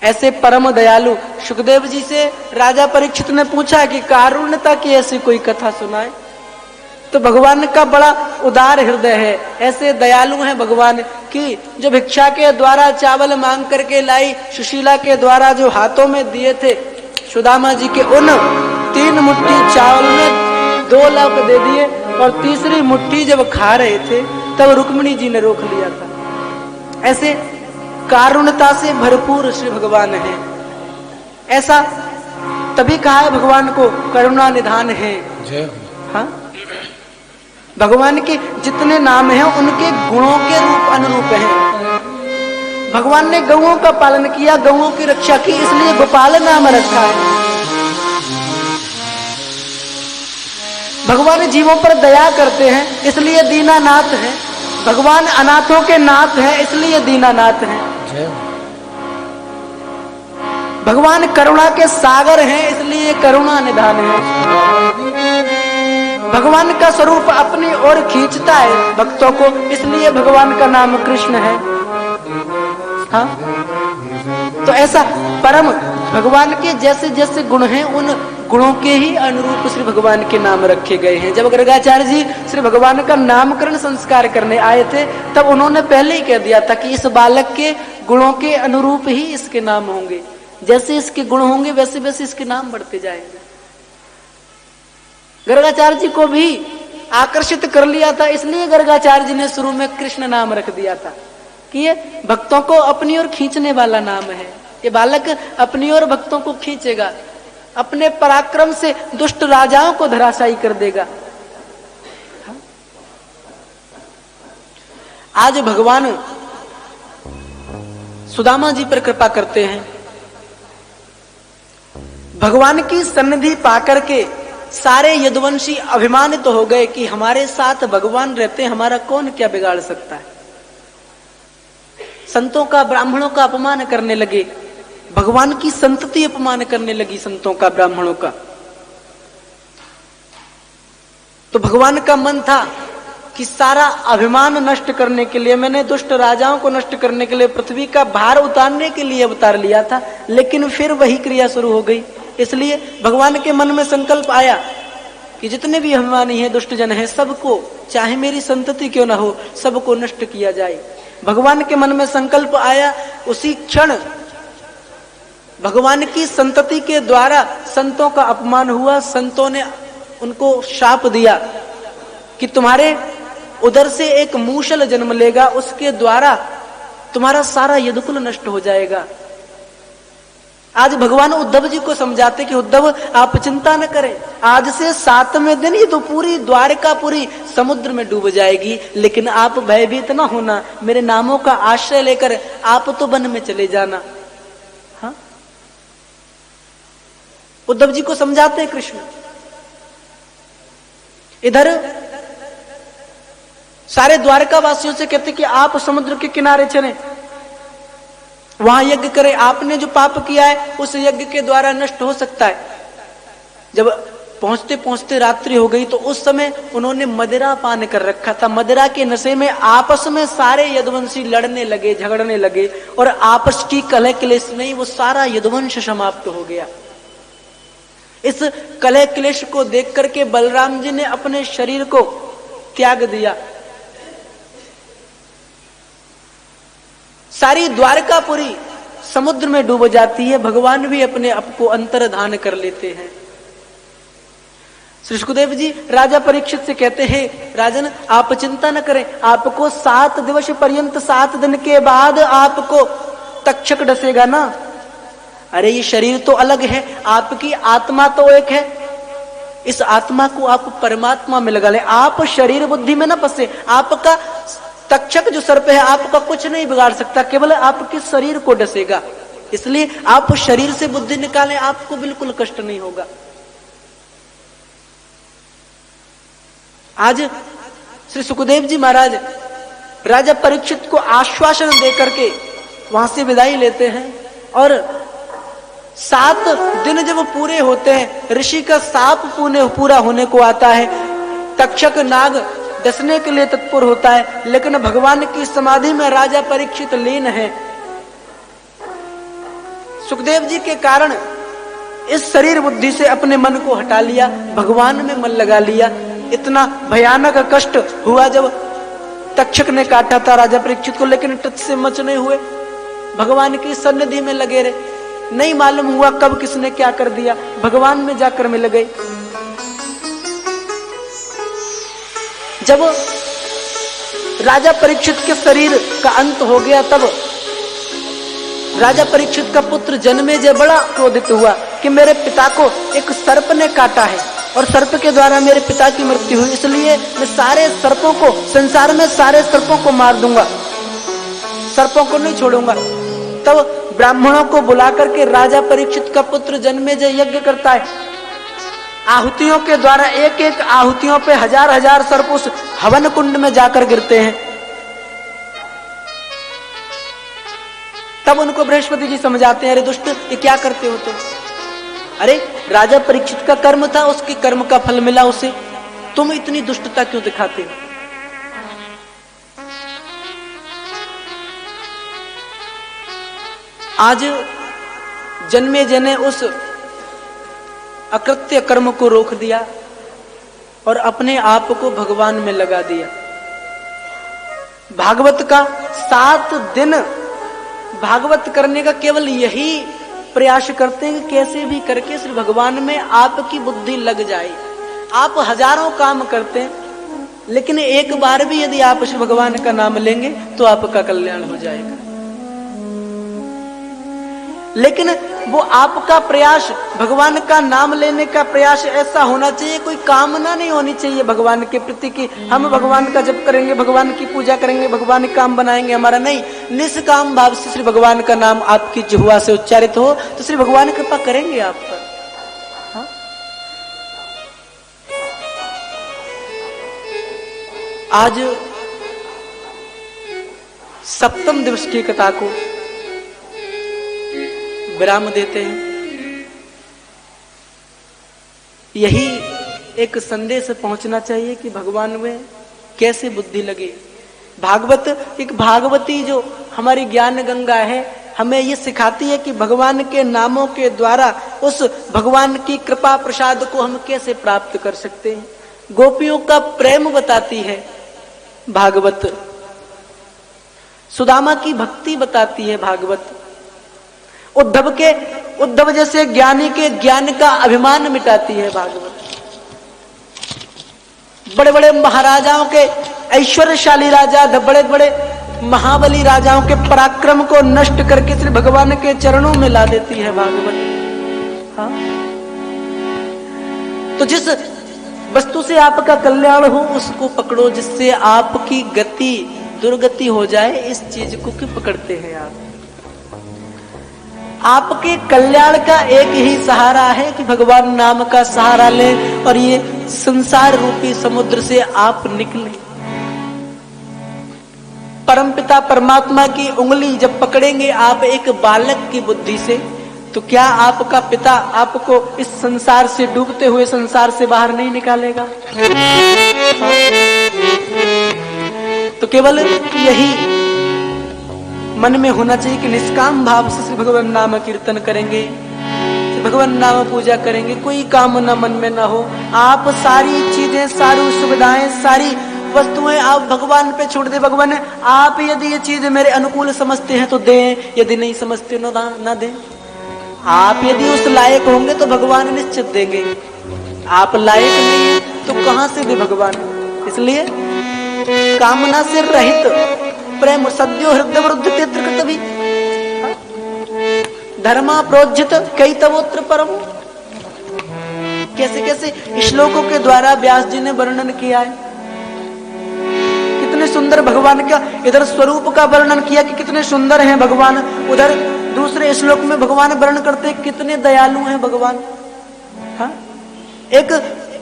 ऐसे परम दयालु सुखदेव जी से राजा परीक्षित ने पूछा कि कारुण्यता की ऐसी कोई कथा सुनाए। तो भगवान का बड़ा उदार हृदय है, ऐसे दयालु हैं भगवान कि जो भिक्षा के द्वारा चावल मांग करके लाई, सुशीला के द्वारा जो हाथों में दिए थे सुदामा जी के, उन 3 मुट्ठी चावल में 2 लाख दे दिए और तीसरी मुट्ठी जब खा रहे थे तब रुक्मिणी जी ने रोक लिया था। ऐसे कारुण्यता से भरपूर श्री भगवान है। ऐसा तभी कहा है भगवान को करुणा निधान है। हाँ, भगवान के जितने नाम हैं उनके गुणों के रूप अनुरूप हैं। भगवान ने गौओं का पालन किया, गौओं की रक्षा की, इसलिए गोपाल नाम रखा है। भगवान जीवों पर दया करते हैं, इसलिए दीनानाथ है। भगवान अनाथों के नाथ हैं, इसलिए दीनानाथ हैं। भगवान करुणा के सागर हैं, इसलिए करुणा निधान है। भगवान का स्वरूप अपनी ओर खींचता है भक्तों को, इसलिए भगवान का नाम कृष्ण है। हाँ? तो ऐसा परम भगवान के जैसे जैसे गुण हैं, उन गुणों के ही अनुरूप श्री भगवान के नाम रखे गए हैं। जब गर्गाचार्य जी श्री भगवान का नामकरण संस्कार करने आए थे, तब उन्होंने पहले ही कह दिया था कि इस बालक के गुणों के अनुरूप ही इसके नाम होंगे। जैसे इसके गुण होंगे वैसे वैसे इसके नाम बढ़ते जाएंगे। गर्गाचार्य जी को भी आकर्षित कर लिया था, इसलिए गर्गाचार्य जी ने शुरू में कृष्ण नाम रख दिया था कि ये भक्तों को अपनी ओर खींचने वाला नाम है। ये बालक अपनी ओर भक्तों को खींचेगा, अपने पराक्रम से दुष्ट राजाओं को धराशायी कर देगा। आज भगवान सुदामा जी पर कृपा करते हैं। भगवान की सन्निधि पाकर के सारे यदुवंशी अभिमानित तो हो गए कि हमारे साथ भगवान रहते, हमारा कौन क्या बिगाड़ सकता है। संतों का, ब्राह्मणों का अपमान करने लगे, भगवान की संतति अपमान करने लगी संतों का, ब्राह्मणों का। तो भगवान का मन था कि सारा अभिमान नष्ट करने के लिए, मैंने दुष्ट राजाओं को नष्ट करने के लिए, पृथ्वी का भार उतारने के लिए अवतार लिया था, लेकिन फिर वही क्रिया शुरू हो गई। इसलिए भगवान के मन में संकल्प आया कि जितने भी अभिमानी हैं, दुष्ट जन हैं, सबको, चाहे मेरी संतति क्यों ना हो, सबको नष्ट किया जाए। भगवान के मन में संकल्प आया, उसी क्षण भगवान की संतति के द्वारा संतों का अपमान हुआ। संतों ने उनको शाप दिया कि तुम्हारे उधर से एक मूषल जन्म लेगा, उसके द्वारा तुम्हारा सारा यदुकुल नष्ट हो जाएगा। आज भगवान उद्धव जी को समझाते कि उद्धव आप चिंता न करें, आज से 7वें दिन ये तो पूरी द्वारका पूरी समुद्र में डूब जाएगी, लेकिन आप भयभीत न होना, मेरे नामों का आश्रय लेकर आप तो वन में चले जाना। हाँ, उद्धव जी को समझाते हैं कृष्ण। इधर सारे द्वारका वासियों से कहते कि आप समुद्र के किनारे चलें, वहां यज्ञ करें, आपने जो पाप किया है उस यज्ञ के द्वारा नष्ट हो सकता है। जब पहुंचते पहुंचते रात्रि हो गई तो उस समय उन्होंने मदिरा पान कर रखा था। मदिरा के नशे में आपस में सारे यदुवंशी लड़ने लगे, झगड़ने लगे, और आपस की कलह क्लेश में वो सारा यदुवंश समाप्त हो गया। इस कलह क्लेश को देख करके बलराम जी ने अपने शरीर को त्याग दिया। सारी द्वारकापुरी समुद्र में डूब जाती है, भगवान भी अपने आप को अंतर्धान कर लेते हैं। श्री सुखदेव जी राजा परीक्षित से कहते हैं, राजन आप चिंता न करें, आपको 7 दिवस पर्यंत, 7 दिन के बाद आपको तक्षक डसेगा ना। अरे ये शरीर तो अलग है, आपकी आत्मा तो एक है, इस आत्मा को आप परमात्मा में लगा ले, आप शरीर बुद्धि में न फंसे। आपका तक्षक जो सर्प है आपका कुछ नहीं बिगाड़ सकता, केवल आपके शरीर को डसेगा। इसलिए आप शरीर से बुद्धि निकालें, आपको बिल्कुल कष्ट नहीं होगा। आज श्री सुखदेव जी महाराज राजा परीक्षित को आश्वासन देकर के वहां से विदाई लेते हैं, और 7 दिन जब पूरे होते हैं, ऋषि का शाप पूरा होने को आता है, तक्षक नाग डसने के लिए तत्पर होता है, लेकिन भगवान की समाधि में राजा परीक्षित लीन है। सुखदेव जी के कारण इस शरीर बुद्धि से अपने मन को हटा लिया, भगवान में मन लगा लिया। इतना भयानक कष्ट हुआ जब तक्षक ने काटा था राजा परीक्षित को, लेकिन टच से मच नहीं हुए, भगवान की सन्निधि में लगे रहे। नहीं मालूम हुआ कब किसने क्या कर दिया, भगवान में जाकर मिल गए। जब राजा परीक्षित के शरीर का अंत हो गया, तब राजा परीक्षित का पुत्र जन्मेजय बड़ा क्रोधित हुआ कि मेरे पिता को एक सर्प ने काटा है और सर्प के द्वारा मेरे पिता की मृत्यु हुई, इसलिए मैं सारे सर्पों को, संसार में सारे सर्पों को मार दूंगा, सर्पों को नहीं छोड़ूंगा। तब ब्राह्मणों को बुला करके राजा परीक्षित का पुत्र जन्मेजय यज्ञ करता है। आहुतियों के द्वारा एक एक आहुतियों पे 1000 सर्प उस हवन कुंड में जाकर गिरते हैं। तब उनको बृहस्पति जी समझाते हैं, अरे दुष्ट ये क्या करते हो तुम? अरे राजा परीक्षित का कर्म था, उसके कर्म का फल मिला उसे, तुम इतनी दुष्टता क्यों दिखाते हो? आज जन्मेजय ने उस अकृत्य कर्म को रोक दिया और अपने आप को भगवान में लगा दिया। भागवत का 7 दिन भागवत करने का केवल यही प्रयास करते हैं कि कैसे भी करके श्री भगवान में आपकी बुद्धि लग जाए। आप हजारों काम करते हैं, लेकिन एक बार भी यदि आप श्री भगवान का नाम लेंगे तो आपका कल्याण हो जाएगा। लेकिन वो आपका प्रयास, भगवान का नाम लेने का प्रयास ऐसा होना चाहिए, कोई कामना नहीं होनी चाहिए भगवान के प्रति कि हम भगवान का जप करेंगे, भगवान की पूजा करेंगे, भगवान काम बनाएंगे हमारा। नहीं, निष्काम भाव से श्री भगवान का नाम आपकी जिह्वा से उच्चारित हो तो श्री भगवान कृपा करेंगे आप पर। हाँ? आज 7वें दिवस की कथा को विराम देते हैं। यही एक संदेश पहुंचना चाहिए कि भगवान में कैसे बुद्धि लगे। भागवत, एक भागवती जो हमारी ज्ञान गंगा है, हमें ये सिखाती है कि भगवान के नामों के द्वारा उस भगवान की कृपा प्रसाद को हम कैसे प्राप्त कर सकते हैं। गोपियों का प्रेम बताती है भागवत, सुदामा की भक्ति बताती है भागवत, उद्धव जैसे ज्ञानी के ज्ञान का अभिमान मिटाती है भागवत। बड़े बड़े महाराजाओं के, ऐश्वर्यशाली राजा, बड़े बड़े महाबली राजाओं के पराक्रम को नष्ट करके श्री भगवान के चरणों में ला देती है भागवत। हाँ, तो जिस वस्तु से आपका कल्याण हो उसको पकड़ो, जिससे आपकी गति दुर्गति हो जाए इस चीज को क्यों पकड़ते हैं आप? आपके कल्याण का एक ही सहारा है कि भगवान नाम का सहारा लें और ये संसार रूपी समुद्र से आप निकलें। परमपिता परमात्मा की उंगली जब पकड़ेंगे आप एक बालक की बुद्धि से, तो क्या आपका पिता आपको इस संसार से, डूबते हुए संसार से बाहर नहीं निकालेगा? तो केवल यही मन में होना चाहिए कि निष्काम भाव से श्री भगवान नाम कीर्तन करेंगे, श्री भगवान नाम पूजा करेंगे, कोई कामना मन में ना हो। आप सारी चीजें, सारी सुविधाएं, सारी वस्तुएं आप भगवान पे छोड़ दे। भगवान आप यदि ये चीज मेरे अनुकूल समझते हैं तो दें, यदि नहीं समझते ना दें। आप यदि उस लायक होंगे तो भगवान निश्चित देंगे, आप लायक नहीं है तो कहां से दे भगवान। इसलिए कामना से रहित प्रेम सद्यो हृदय वृद्धि त्रिकृतभी धर्मा प्रोज्झित कई तवोत्र परम। कैसे कैसे श्लोकों के द्वारा व्यास जी ने वर्णन किया है, कितने सुंदर भगवान का इधर स्वरूप का वर्णन किया कि कितने सुंदर हैं भगवान, उधर दूसरे श्लोक में भगवान वर्णन करते कितने दयालु हैं भगवान। हाँ, एक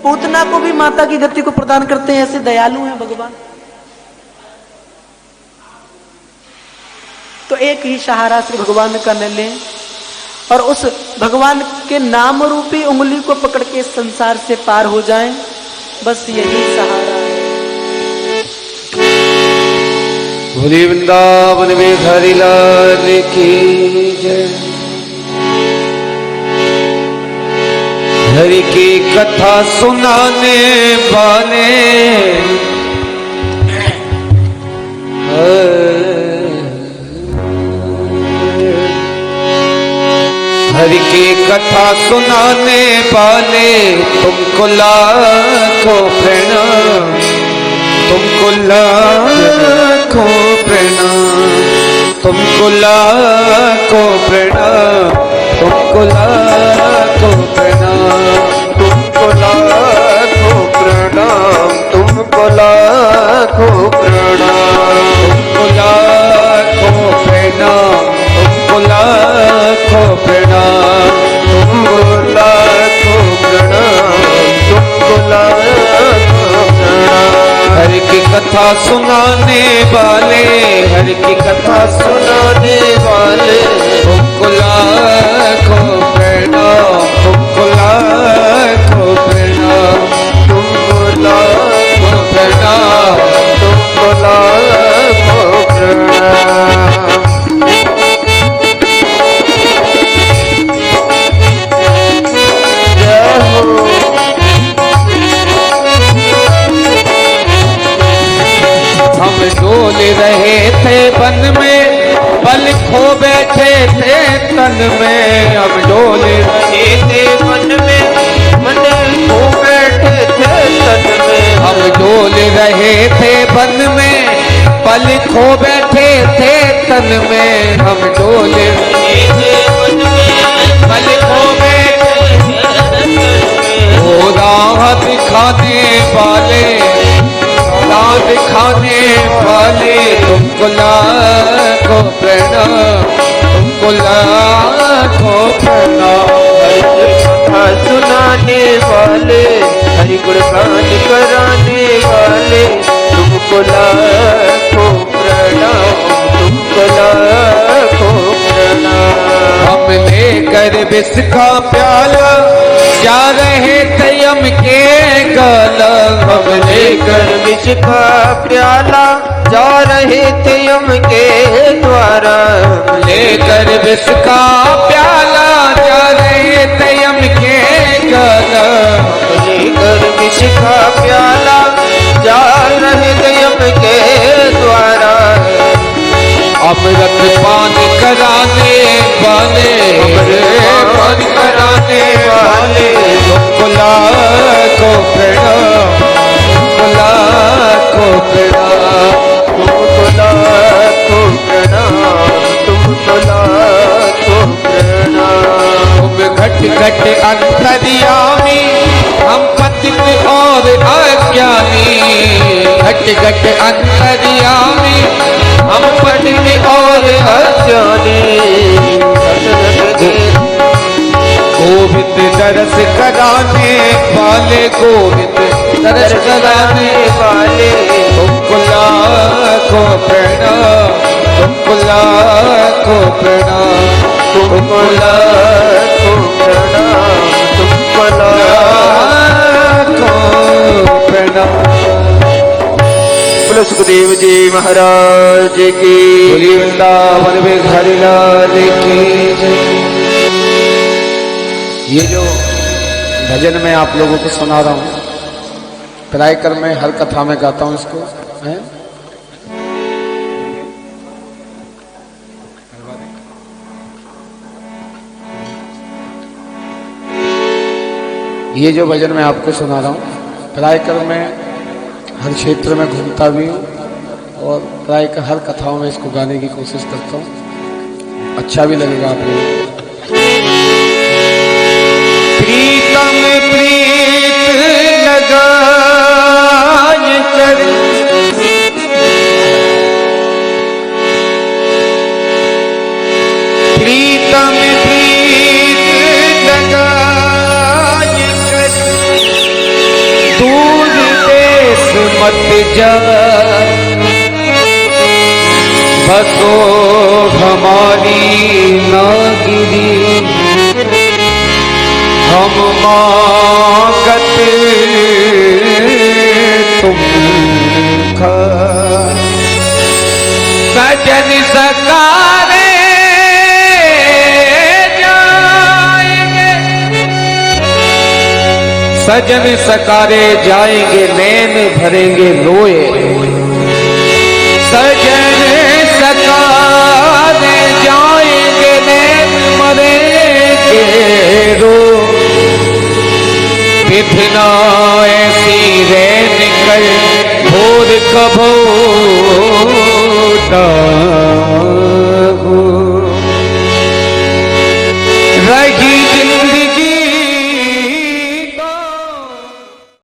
पूतना को भी माता की गति को प्रदान करते हैं, ऐसे दयालु हैं भगवान। तो एक ही सहारा श्री भगवान का न लें और उस भगवान के नाम रूपी उंगली को पकड़ के संसार से पार हो जाएं, बस यही सहारा है। भोले वृंदावन में हरि लाल की जय। हरि की कथा सुनाने वाले हरि की कथा सुनाने वाले तुमको लाखों प्रणाम, तुमको लाखों प्रणाम, तुमको लाखों प्रणाम, तुमको लाखों प्रणाम, तुमको लाखों प्रणाम, तुमको लाखों प्रणाम, तुमको लाखों प्रणाम, तुमको लाखों प्रणाम, तुमको लाखों प्रणाम, तुमको लाखों प्रणाम। हरि की कथा सुनाने वाले, हरि की कथा सुनाने वाले तुमको लाखों प्रणाम, तुमको लाखों प्रणाम, तुमको लाखों प्रणाम, तुमको लाखों प्रणाम। हम डोल रहे थे वन में, पल खो बैठे थे तन में। हम डोल रहे थे मन में, मन खो बैठे थे तन में। हम डोल रहे थे वन में, पल खो बैठे थे तन में। हम डोल रहे थे वन में, पल खो बैठे थे तन में। ओ राह दिखाने वाले, राह दिखाने वाले तुमको लाखों प्रणाम, तुमको लाखों प्रणाम। कथा सुनाने वाले, हरि गुण गान कराने वाले तुमको लाखों प्रणाम, तुमको लाखों प्रणाम। हम लेकर विष का प्याला जा रहे थे यम के गला, हम लेकर विष का प्याला जा रहे थे यम के द्वारा। लेकर विष का प्याला जा रहे थे यम के गला, लेकर विष का प्याला जा रहे थे यम के द्वारा। अमृत पान कराने वाले, अमृत पान कराने वाले, तुमको को प्रणाम, तुमको प्रणाम, तुमको प्रणाम, तुमको प्रणाम। तुम घट घट अंतर्यामी, हम पतित और अज्ञानी। घट घट अंतर्यामी, हम पतित और अज्ञानी। गोविंद दरस कराने वाले, गोविंद दरस कराने वाले, तुमको लाखों प्रणाम, तुमको लाखों प्रणाम, तुमको लाखों प्रणाम, तुमको लाखों प्रणाम। बोलो सुखदेव जी महाराज की, बोली वृंदावन बिहारी लाल की जय। ये जो भजन मैं आप लोगों को सुना रहा हूँ, प्राय कर मैं हर कथा में गाता हूँ इसको, है? ये जो भजन मैं आपको सुना रहा हूँ, प्राय कर मैं हर क्षेत्र में घूमता भी हूँ और प्राय कर हर कथाओं में इसको गाने की कोशिश करता हूँ। अच्छा भी लगेगा आप लोगों को। प्रीतम प्रीत लगाए कर, प्रीतम प्रीत लगाए कर, दूर देश मत जा, बसो हमारी नागिरी, हम मांगत तुम खा। सजन सकारे जाएंगे, सजन सकारे जाएंगे, नैन भरेंगे रोए। सजन सकारे जाएंगे, नैन मरेंगे रो। विधना ऐसी रे निकल, भोर कभो